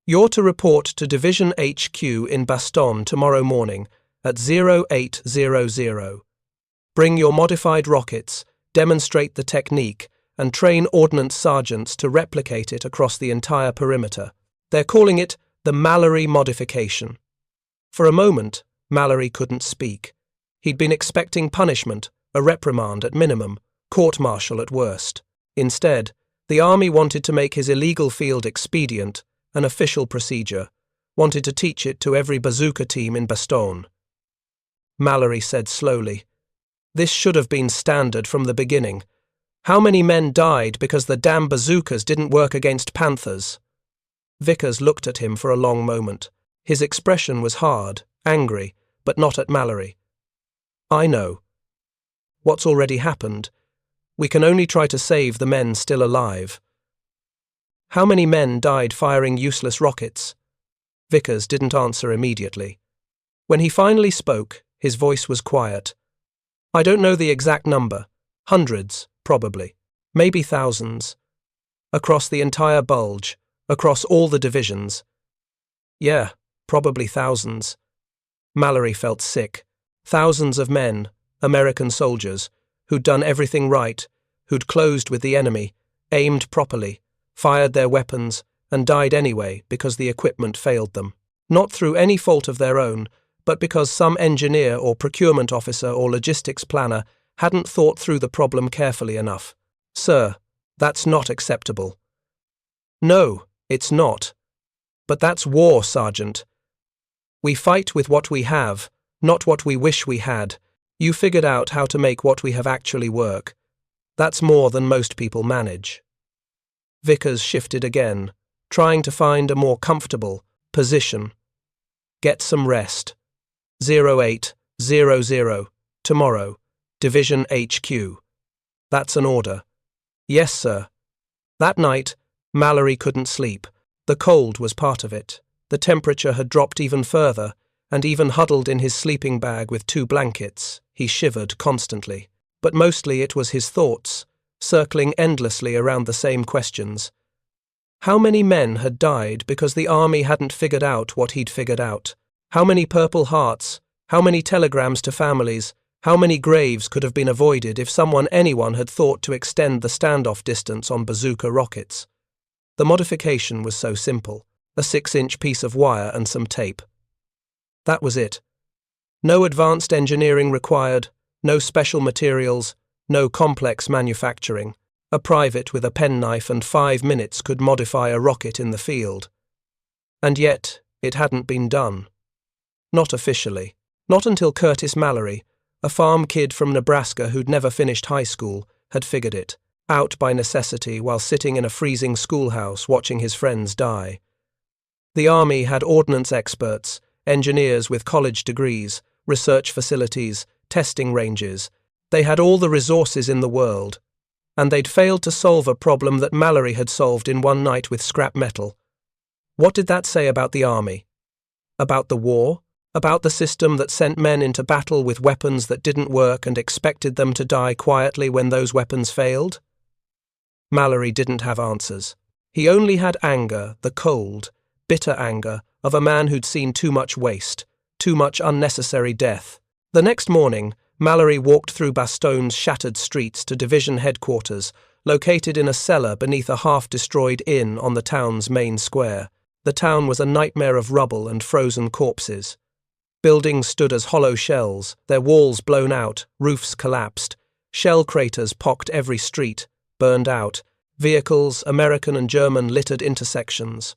You're to report to Division HQ in Bastogne tomorrow morning at 0800. Bring your modified rockets, demonstrate the technique, and train ordnance sergeants to replicate it across the entire perimeter. They're calling it the Mallory modification. For a moment, Mallory couldn't speak. He'd been expecting punishment, a reprimand at minimum, court-martial at worst. Instead, the army wanted to make his illegal field expedient an official procedure, wanted to teach it to every bazooka team in Bastogne. Mallory said slowly, "This should have been standard from the beginning. How many men died because the damn bazookas didn't work against Panthers?" Vickers looked at him for a long moment. His expression was hard, angry, but not at Mallory. "I know. What's already happened? We can only try to save the men still alive." "How many men died firing useless rockets?" Vickers didn't answer immediately. When he finally spoke, his voice was quiet. "I don't know the exact number. Hundreds, probably. Maybe thousands. Across the entire Bulge. Across all the divisions. Yeah, probably thousands." Mallory felt sick. Thousands of men, American soldiers, who'd done everything right, who'd closed with the enemy, aimed properly, fired their weapons, and died anyway because the equipment failed them. Not through any fault of their own, but because some engineer or procurement officer or logistics planner hadn't thought through the problem carefully enough. "Sir, that's not acceptable." "No, it's not. But that's war, Sergeant. We fight with what we have, not what we wish we had. You figured out how to make what we have actually work. That's more than most people manage." Vickers shifted again, trying to find a more comfortable position. "Get some rest. 0800, tomorrow, Division HQ. That's an order." "Yes, sir." That night, Mallory couldn't sleep. The cold was part of it. The temperature had dropped even further, and even huddled in his sleeping bag with 2 blankets, he shivered constantly. But mostly it was his thoughts, circling endlessly around the same questions. How many men had died because the army hadn't figured out what he'd figured out? How many Purple Hearts? How many telegrams to families? How many graves could have been avoided if anyone had thought to extend the standoff distance on bazooka rockets? The modification was so simple, a 6-inch piece of wire and some tape. That was it. No advanced engineering required, no special materials, no complex manufacturing. A private with a penknife and 5 minutes could modify a rocket in the field. And yet, it hadn't been done. Not officially. Not until Curtis Mallory, a farm kid from Nebraska who'd never finished high school, had figured it, out by necessity while sitting in a freezing schoolhouse watching his friends die. The army had ordnance experts, engineers with college degrees, research facilities, testing ranges. They had all the resources in the world, and they'd failed to solve a problem that Mallory had solved in one night with scrap metal. What did that say about the army? About the war? About the system that sent men into battle with weapons that didn't work and expected them to die quietly when those weapons failed? Mallory didn't have answers. He only had anger, the cold, bitter anger of a man who'd seen too much waste, too much unnecessary death. The next morning, Mallory walked through Bastogne's shattered streets to division headquarters, located in a cellar beneath a half-destroyed inn on the town's main square. The town was a nightmare of rubble and frozen corpses. Buildings stood as hollow shells, their walls blown out, roofs collapsed. Shell craters pocked every street, burned out. Vehicles, American and German, littered intersections.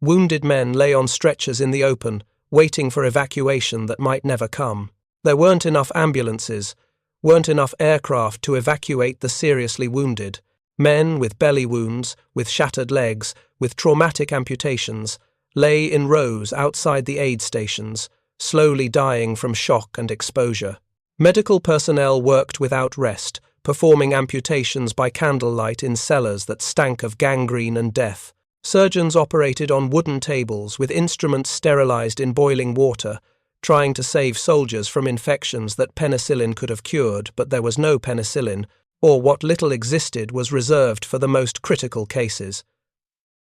Wounded men lay on stretchers in the open, waiting for evacuation that might never come. There weren't enough ambulances, weren't enough aircraft to evacuate the seriously wounded. Men with belly wounds, with shattered legs, with traumatic amputations, lay in rows outside the aid stations, slowly dying from shock and exposure. Medical personnel worked without rest, performing amputations by candlelight in cellars that stank of gangrene and death. Surgeons operated on wooden tables with instruments sterilized in boiling water, trying to save soldiers from infections that penicillin could have cured, but there was no penicillin, or what little existed was reserved for the most critical cases.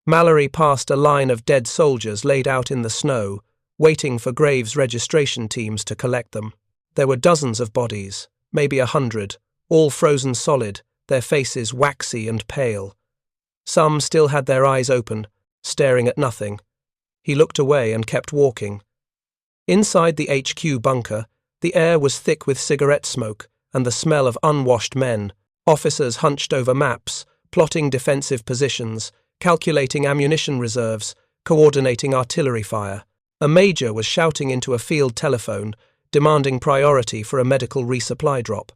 Mallory passed a line of dead soldiers laid out in the snow, waiting for graves registration teams to collect them. There were dozens of bodies, maybe 100, all frozen solid, their faces waxy and pale. Some still had their eyes open, staring at nothing. He looked away and kept walking. Inside the HQ bunker, the air was thick with cigarette smoke and the smell of unwashed men, officers hunched over maps, plotting defensive positions, calculating ammunition reserves, coordinating artillery fire. A major was shouting into a field telephone, demanding priority for a medical resupply drop.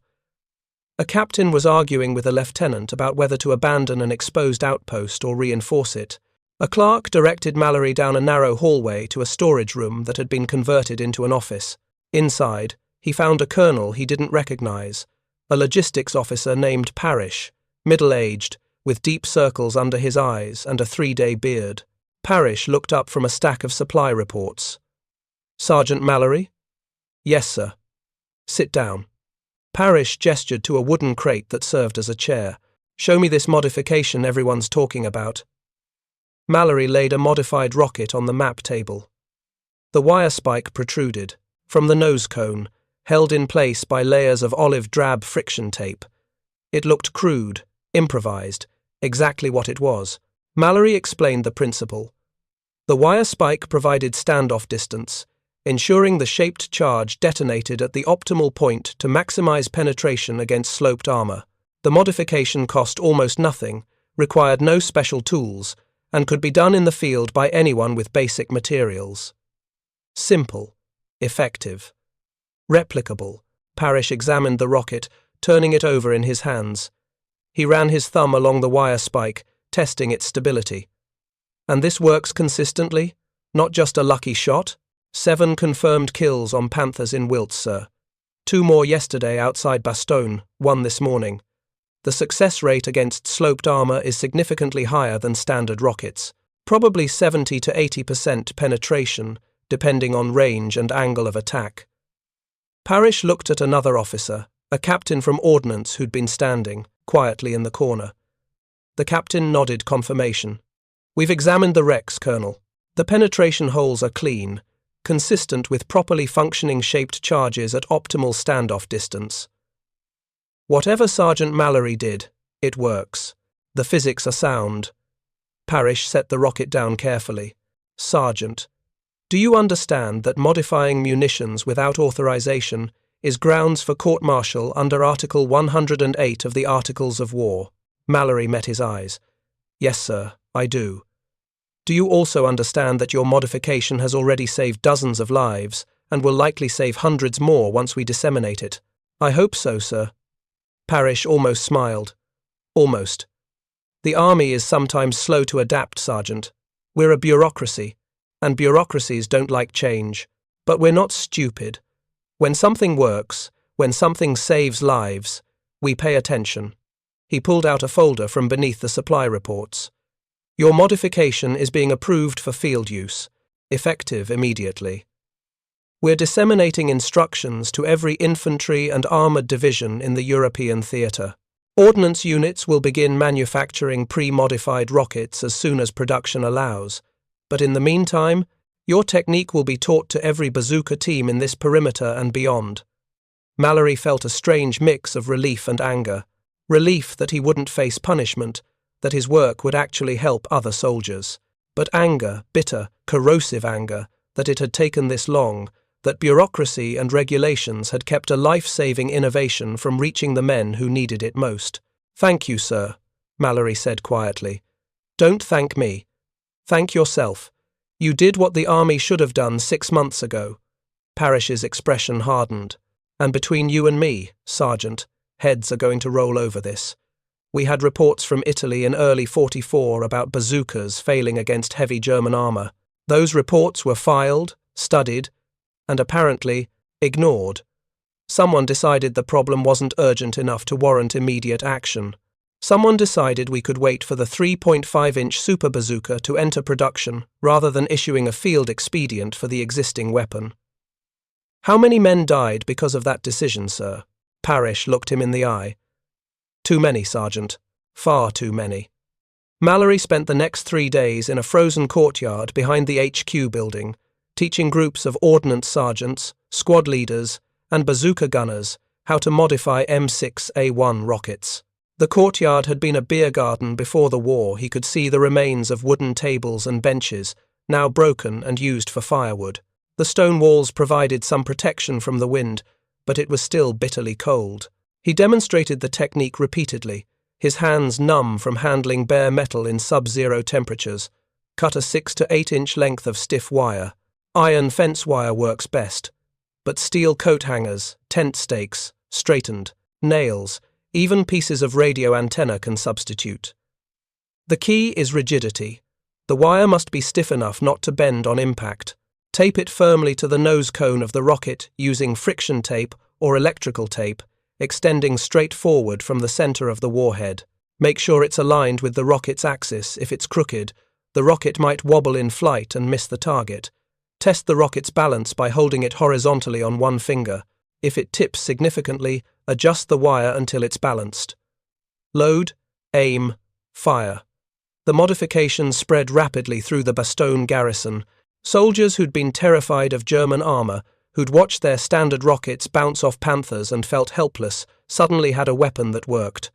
A captain was arguing with a lieutenant about whether to abandon an exposed outpost or reinforce it. A clerk directed Mallory down a narrow hallway to a storage room that had been converted into an office. Inside, he found a colonel he didn't recognize, a logistics officer named Parrish, middle-aged, with deep circles under his eyes and a 3-day beard. Parrish looked up from a stack of supply reports. "Sergeant Mallory?" "Yes, sir." "Sit down." Parrish gestured to a wooden crate that served as a chair. "Show me this modification everyone's talking about." Mallory laid a modified rocket on the map table. The wire spike protruded from the nose cone, held in place by layers of olive-drab friction tape. It looked crude, improvised, exactly what it was. Mallory explained the principle. The wire spike provided standoff distance, ensuring the shaped charge detonated at the optimal point to maximize penetration against sloped armor. The modification cost almost nothing, required no special tools, and could be done in the field by anyone with basic materials. Simple, effective, replicable. Parrish examined the rocket, turning it over in his hands. He ran his thumb along the wire spike, testing its stability. "And this works consistently? Not just a lucky shot?" 7 confirmed kills on Panthers in Wilts, sir. 2 more yesterday outside Bastogne, 1 this morning. The success rate against sloped armor is significantly higher than standard rockets, probably 70 to 80% penetration, depending on range and angle of attack. Parrish looked at another officer, a captain from Ordnance who'd been standing quietly in the corner. The captain nodded confirmation. "We've examined the wrecks, Colonel. The penetration holes are clean, consistent with properly functioning shaped charges at optimal standoff distance. Whatever Sergeant Mallory did, it works. The physics are sound." Parrish set the rocket down carefully. "Sergeant, do you understand that modifying munitions without authorization is grounds for court-martial under Article 108 of the Articles of War?" Mallory met his eyes. "Yes, sir, I do." "Do you also understand that your modification has already saved dozens of lives and will likely save hundreds more once we disseminate it?" "I hope so, sir." Parrish almost smiled. "Almost. The army is sometimes slow to adapt, Sergeant. We're a bureaucracy, and bureaucracies don't like change. But we're not stupid. When something works, when something saves lives, we pay attention." He pulled out a folder from beneath the supply reports. "Your modification is being approved for field use, effective immediately. We're disseminating instructions to every infantry and armoured division in the European theatre. Ordnance units will begin manufacturing pre-modified rockets as soon as production allows, but in the meantime, your technique will be taught to every Bazooka team in this perimeter and beyond." Mallory felt a strange mix of relief and anger. Relief that he wouldn't face punishment, that his work would actually help other soldiers. But anger, bitter, corrosive anger, that it had taken this long, that bureaucracy and regulations had kept a life-saving innovation from reaching the men who needed it most. "Thank you, sir," Mallory said quietly. "Don't thank me. Thank yourself. You did what the army should have done 6 months ago." Parrish's expression hardened. "And between you and me, Sergeant, heads are going to roll over this. We had reports from Italy in early '44 about bazookas failing against heavy German armor. Those reports were filed, studied, and apparently ignored. Someone decided the problem wasn't urgent enough to warrant immediate action. Someone decided we could wait for the 3.5-inch super bazooka to enter production rather than issuing a field expedient for the existing weapon." "How many men died because of that decision, sir?" Parrish looked him in the eye. "Too many, Sergeant. Far too many." Mallory spent the next 3 days in a frozen courtyard behind the HQ building, teaching groups of ordnance sergeants, squad leaders, and bazooka gunners how to modify M6A1 rockets. The courtyard had been a beer garden before the war. He could see the remains of wooden tables and benches, now broken and used for firewood. The stone walls provided some protection from the wind, but it was still bitterly cold. He demonstrated the technique repeatedly, his hands numb from handling bare metal in sub-zero temperatures. Cut a 6 to 8 inch length of stiff wire. Iron fence wire works best, but steel coat hangers, tent stakes, straightened, nails, even pieces of radio antenna can substitute. The key is rigidity. The wire must be stiff enough not to bend on impact. Tape it firmly to the nose cone of the rocket using friction tape or electrical tape, extending straight forward from the center of the warhead. Make sure it's aligned with the rocket's axis. If it's crooked, the rocket might wobble in flight and miss the target. Test the rocket's balance by holding it horizontally on one finger. If it tips significantly, adjust the wire until it's balanced. Load, aim, fire. The modifications spread rapidly through the Bastogne garrison. Soldiers who'd been terrified of German armor, who'd watched their standard rockets bounce off Panthers and felt helpless, suddenly had a weapon that worked.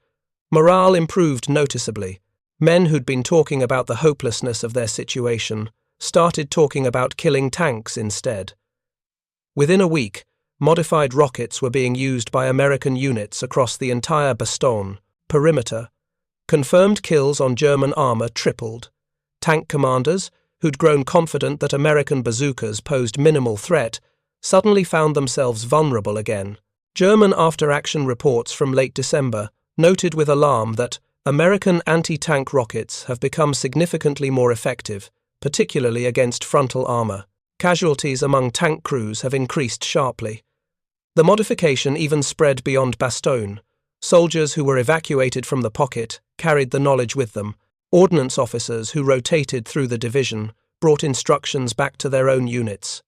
Morale improved noticeably. Men who'd been talking about the hopelessness of their situation started talking about killing tanks instead. Within a week, modified rockets were being used by American units across the entire Bastogne perimeter. Confirmed kills on German armor tripled. Tank commanders, who'd grown confident that American bazookas posed minimal threat, suddenly found themselves vulnerable again. German after-action reports from late December noted with alarm that American anti-tank rockets have become significantly more effective, particularly against frontal armor. Casualties among tank crews have increased sharply. The modification even spread beyond Bastogne. Soldiers who were evacuated from the pocket carried the knowledge with them. Ordnance officers who rotated through the division brought instructions back to their own units.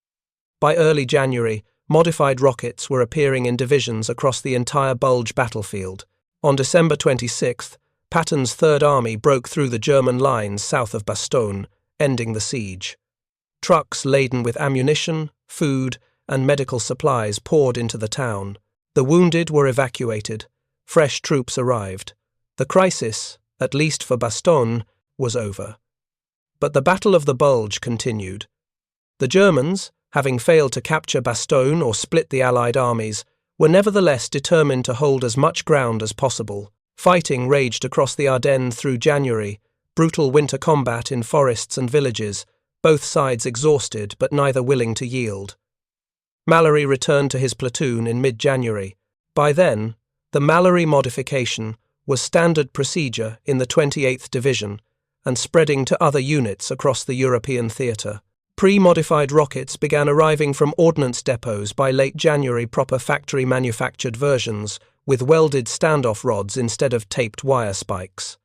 By early January, modified rockets were appearing in divisions across the entire Bulge battlefield. On December 26th, Patton's Third Army broke through the German lines south of Bastogne, ending the siege. Trucks laden with ammunition, food, and medical supplies poured into the town. The wounded were evacuated. Fresh troops arrived. The crisis, at least for Bastogne, was over. But the Battle of the Bulge continued. The Germans, having failed to capture Bastogne or split the Allied armies, were nevertheless determined to hold as much ground as possible. Fighting raged across the Ardennes through January, brutal winter combat in forests and villages, both sides exhausted but neither willing to yield. Mallory returned to his platoon in mid-January. By then, the Mallory modification was standard procedure in the 28th Division and spreading to other units across the European theatre. Pre-modified rockets began arriving from ordnance depots by late January, proper factory-manufactured versions with welded standoff rods instead of taped wire spikes.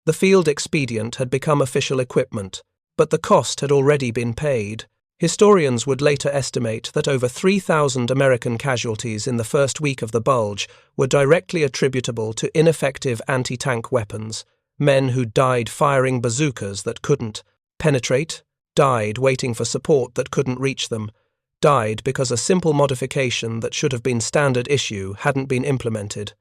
The field expedient had become official equipment, but the cost had already been paid. Historians would later estimate that over 3,000 American casualties in the first week of the Bulge were directly attributable to ineffective anti-tank weapons, men who died firing bazookas that couldn't penetrate, died waiting for support that couldn't reach them, died because a simple modification that should have been standard issue hadn't been implemented.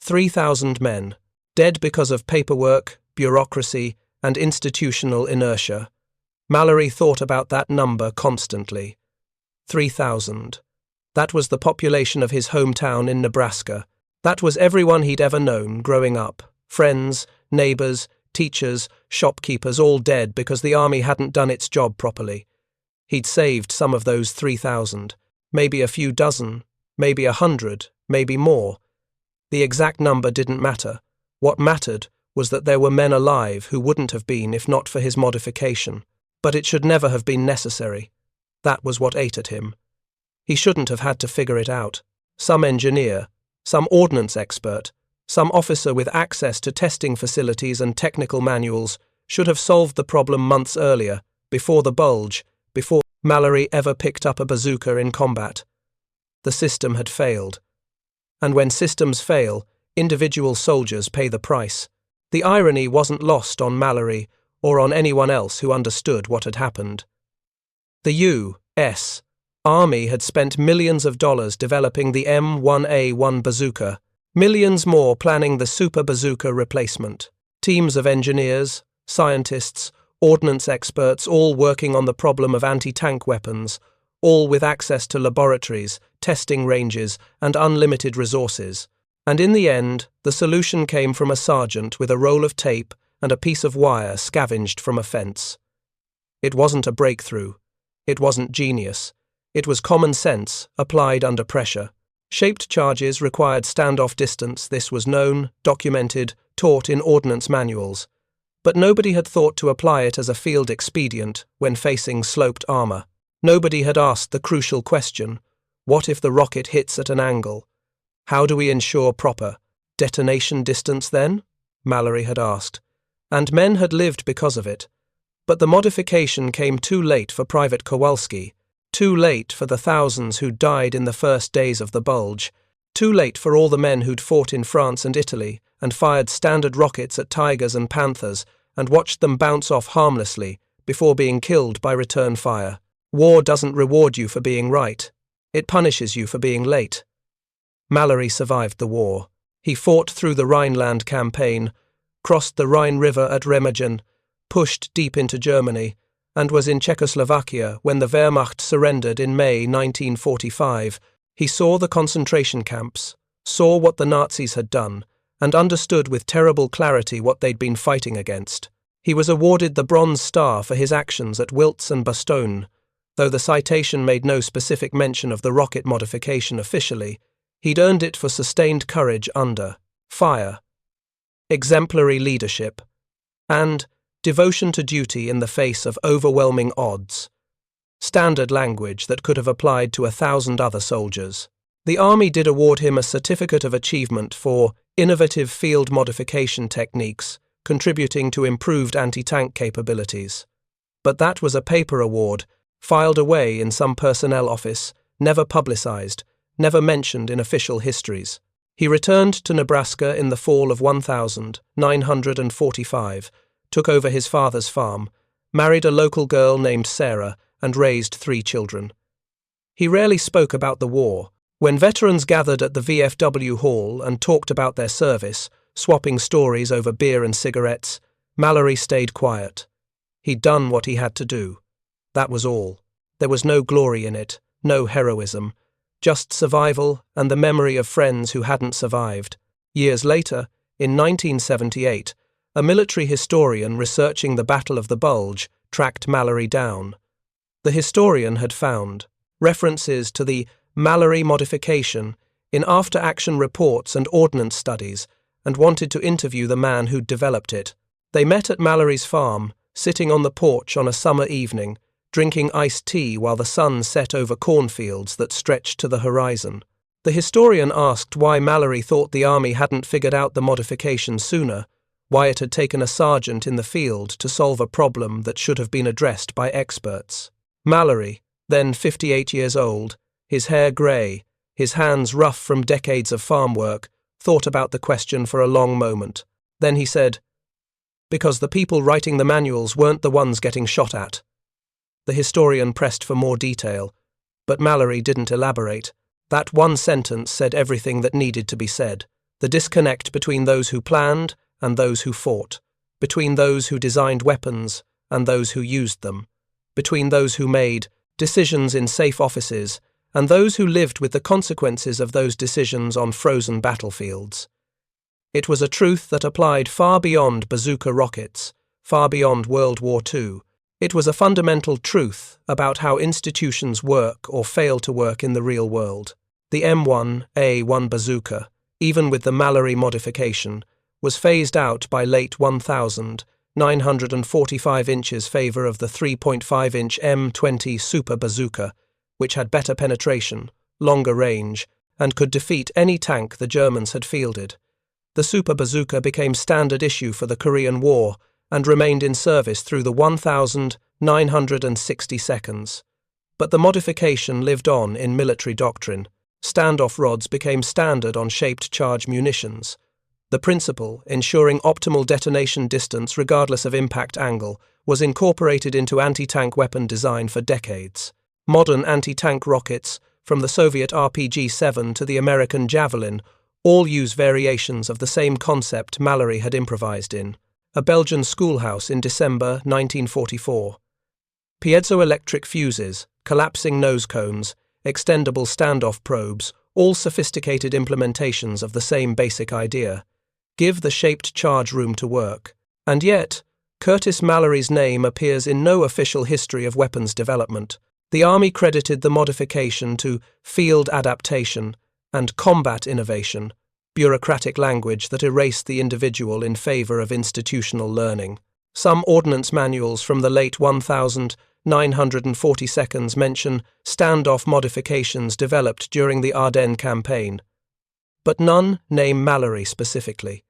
3,000 men, dead because of paperwork, bureaucracy, and institutional inertia. Mallory thought about that number constantly. 3,000. That was the population of his hometown in Nebraska. That was everyone he'd ever known growing up. Friends, neighbors, teachers, shopkeepers, all dead because the army hadn't done its job properly. He'd saved some of those 3,000, maybe a few dozen, maybe 100, maybe more. The exact number didn't matter. What mattered was that there were men alive who wouldn't have been if not for his modification. But it should never have been necessary. That was what ate at him. He shouldn't have had to figure it out. Some engineer, some ordnance expert, some officer with access to testing facilities and technical manuals should have solved the problem months earlier, before the Bulge, before Mallory ever picked up a bazooka in combat. The system had failed. And when systems fail, individual soldiers pay the price. The irony wasn't lost on Mallory or on anyone else who understood what had happened. The U.S. Army had spent millions of dollars developing the M1A1 bazooka, millions more planning the Super Bazooka replacement. Teams of engineers, scientists, ordnance experts, all working on the problem of anti-tank weapons, all with access to laboratories, testing ranges, and unlimited resources. And in the end, the solution came from a sergeant with a roll of tape and a piece of wire scavenged from a fence. It wasn't a breakthrough. It wasn't genius. It was common sense, applied under pressure. Shaped charges required standoff distance. This was known, documented, taught in ordnance manuals. But nobody had thought to apply it as a field expedient when facing sloped armor. Nobody had asked the crucial question, what if the rocket hits at an angle? How do we ensure proper detonation distance then? Mallory had asked. And men had lived because of it. But the modification came too late for Private Kowalski, too late for the thousands who died in the first days of the Bulge, too late for all the men who'd fought in France and Italy and fired standard rockets at Tigers and Panthers and watched them bounce off harmlessly before being killed by return fire. War doesn't reward you for being right. It punishes you for being late. Mallory survived the war. He fought through the Rhineland campaign, crossed the Rhine River at Remagen, pushed deep into Germany, and was in Czechoslovakia when the Wehrmacht surrendered in May 1945. He saw the concentration camps, saw what the Nazis had done, and understood with terrible clarity what they'd been fighting against. He was awarded the Bronze Star for his actions at Wiltz and Bastogne. Though the citation made no specific mention of the rocket modification officially, he'd earned it for sustained courage under fire, exemplary leadership, and devotion to duty in the face of overwhelming odds. Standard language that could have applied to 1,000 other soldiers. The Army did award him a Certificate of Achievement for innovative field modification techniques, contributing to improved anti-tank capabilities. But that was a paper award, filed away in some personnel office, never publicized, never mentioned in official histories. He returned to Nebraska in the fall of 1945, took over his father's farm, married a local girl named Sarah, and raised 3 children. He rarely spoke about the war. When veterans gathered at the VFW hall and talked about their service, swapping stories over beer and cigarettes, Mallory stayed quiet. He'd done what he had to do. That was all. There was no glory in it, no heroism, just survival and the memory of friends who hadn't survived. Years later, in 1978, a military historian researching the Battle of the Bulge tracked Mallory down. The historian had found references to the Mallory modification in after-action reports and ordnance studies and wanted to interview the man who'd developed it. They met at Mallory's farm, sitting on the porch on a summer evening, drinking iced tea while the sun set over cornfields that stretched to the horizon. The historian asked why Mallory thought the Army hadn't figured out the modification sooner, why it had taken a sergeant in the field to solve a problem that should have been addressed by experts. Mallory, then 58 years old, his hair grey, his hands rough from decades of farm work, thought about the question for a long moment. Then he said, "Because the people writing the manuals weren't the ones getting shot at." The historian pressed for more detail, but Mallory didn't elaborate. That one sentence said everything that needed to be said. The disconnect between those who planned and those who fought, between those who designed weapons and those who used them, between those who made decisions in safe offices and those who lived with the consequences of those decisions on frozen battlefields. It was a truth that applied far beyond bazooka rockets, far beyond World War II. It was a fundamental truth about how institutions work or fail to work in the real world. The M1A1 bazooka, even with the Mallory modification, was phased out by late 1945 inches favor of the 3.5-inch M20 Super Bazooka, which had better penetration, longer range, and could defeat any tank the Germans had fielded. The Super Bazooka became standard issue for the Korean War and remained in service through the 1,960 seconds. But the modification lived on in military doctrine. Standoff rods became standard on shaped charge munitions. The principle, ensuring optimal detonation distance regardless of impact angle, was incorporated into anti-tank weapon design for decades. Modern anti-tank rockets, from the Soviet RPG-7 to the American Javelin, all use variations of the same concept Mallory had improvised in. A Belgian schoolhouse in December 1944. Piezoelectric fuses, collapsing nose cones, extendable standoff probes, all sophisticated implementations of the same basic idea. Give the shaped charge room to work. And yet, Curtis Mallory's name appears in no official history of weapons development. The Army credited the modification to field adaptation and combat innovation, bureaucratic language that erased the individual in favor of institutional learning. Some ordnance manuals from the late 1942 mention standoff modifications developed during the Ardennes campaign, but none name Mallory specifically.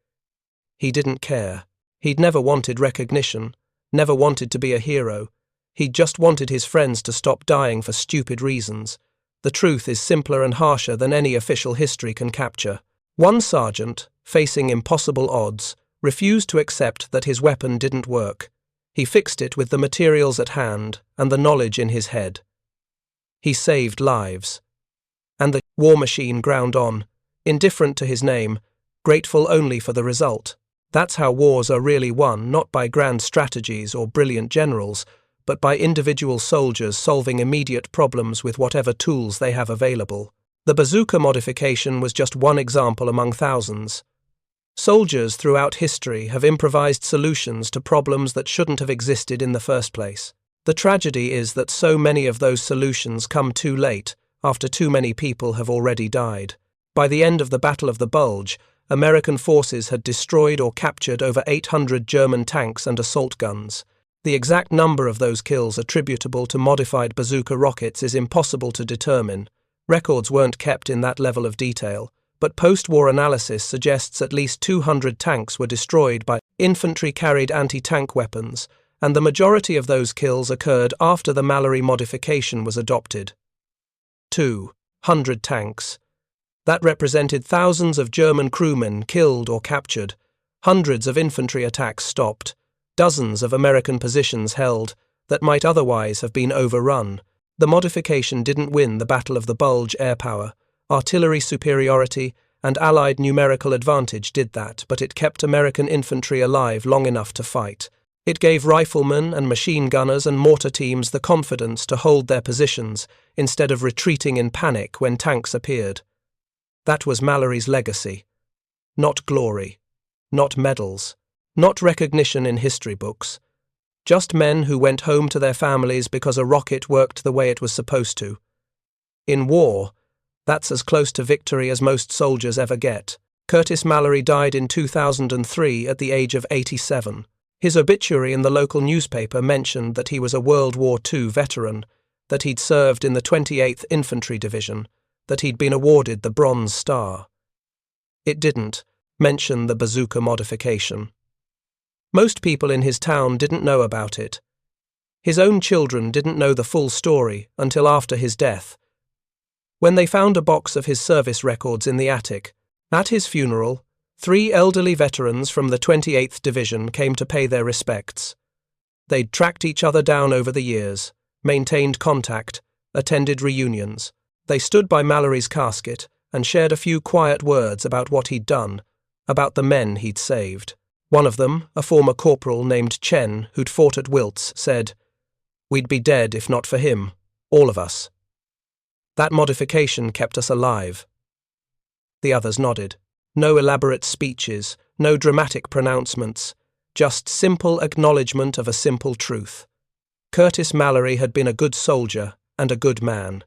He didn't care. He'd never wanted recognition, never wanted to be a hero. He just wanted his friends to stop dying for stupid reasons. The truth is simpler and harsher than any official history can capture. One sergeant, facing impossible odds, refused to accept that his weapon didn't work. He fixed it with the materials at hand and the knowledge in his head. He saved lives. And the war machine ground on, indifferent to his name, grateful only for the result. That's how wars are really won, not by grand strategies or brilliant generals, but by individual soldiers solving immediate problems with whatever tools they have available. The bazooka modification was just one example among thousands. Soldiers throughout history have improvised solutions to problems that shouldn't have existed in the first place. The tragedy is that so many of those solutions come too late, after too many people have already died. By the end of the Battle of the Bulge, American forces had destroyed or captured over 800 German tanks and assault guns. The exact number of those kills attributable to modified bazooka rockets is impossible to determine. Records weren't kept in that level of detail, but post-war analysis suggests at least 200 tanks were destroyed by infantry-carried anti-tank weapons, and the majority of those kills occurred after the Mallory modification was adopted. 200 tanks. That represented thousands of German crewmen killed or captured, hundreds of infantry attacks stopped, dozens of American positions held that might otherwise have been overrun. The modification didn't win the Battle of the Bulge air power. Artillery superiority and Allied numerical advantage did that, but it kept American infantry alive long enough to fight. It gave riflemen and machine gunners and mortar teams the confidence to hold their positions instead of retreating in panic when tanks appeared. That was Mallory's legacy. Not glory, not medals, not recognition in history books. Just men who went home to their families because a rocket worked the way it was supposed to. In war, that's as close to victory as most soldiers ever get. Curtis Mallory died in 2003 at the age of 87. His obituary in the local newspaper mentioned that he was a World War II veteran, that he'd served in the 28th Infantry Division, that he'd been awarded the Bronze Star. It didn't mention the bazooka modification. Most people in his town didn't know about it. His own children didn't know the full story until after his death, when they found a box of his service records in the attic. At his funeral, 3 elderly veterans from the 28th Division came to pay their respects. They'd tracked each other down over the years, maintained contact, attended reunions. They stood by Mallory's casket and shared a few quiet words about what he'd done, about the men he'd saved. One of them, a former corporal named Chen, who'd fought at Wiltz, said, "We'd be dead if not for him, all of us. That modification kept us alive." The others nodded. No elaborate speeches, no dramatic pronouncements, just simple acknowledgement of a simple truth. Curtis Mallory had been a good soldier and a good man.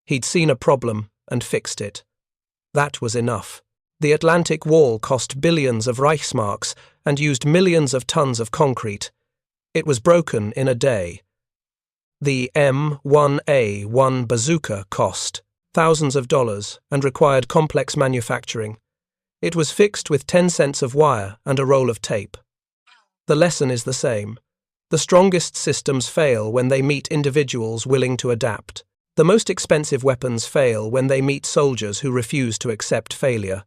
He'd seen a problem and fixed it. That was enough. The Atlantic Wall cost billions of Reichsmarks and used millions of tons of concrete. It was broken in a day. The M1A1 bazooka cost thousands of dollars and required complex manufacturing. It was fixed with 10 cents of wire and a roll of tape. The lesson is the same. The strongest systems fail when they meet individuals willing to adapt. The most expensive weapons fail when they meet soldiers who refuse to accept failure.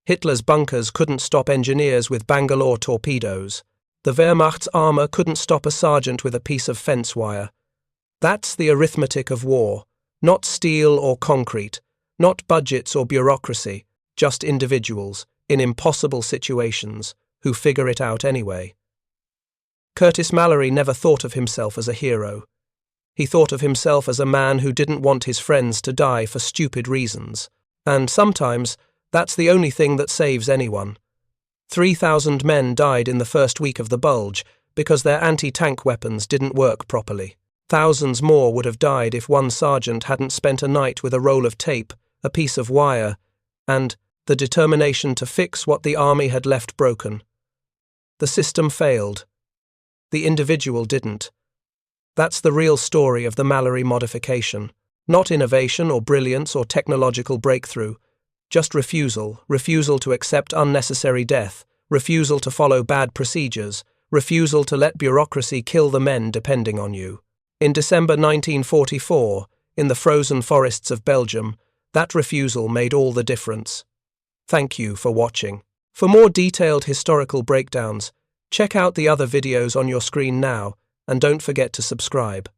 Hitler's bunkers couldn't stop engineers with Bangalore torpedoes. The Wehrmacht's armor couldn't stop a sergeant with a piece of fence wire. That's the arithmetic of war. Not steel or concrete, not budgets or bureaucracy, just individuals, in impossible situations, who figure it out anyway. Curtis Mallory never thought of himself as a hero. He thought of himself as a man who didn't want his friends to die for stupid reasons. And sometimes, that's the only thing that saves anyone. 3,000 men died in the first week of the Bulge because their anti-tank weapons didn't work properly. Thousands more would have died if one sergeant hadn't spent a night with a roll of tape, a piece of wire, and the determination to fix what the army had left broken. The system failed. The individual didn't. That's the real story of the Mallory modification. Not innovation or brilliance or technological breakthrough, just refusal to accept unnecessary death, refusal to follow bad procedures, refusal to let bureaucracy kill the men depending on you. In December 1944, in the frozen forests of Belgium, that refusal made all the difference. Thank you for watching. For more detailed historical breakdowns, check out the other videos on your screen now, and don't forget to subscribe.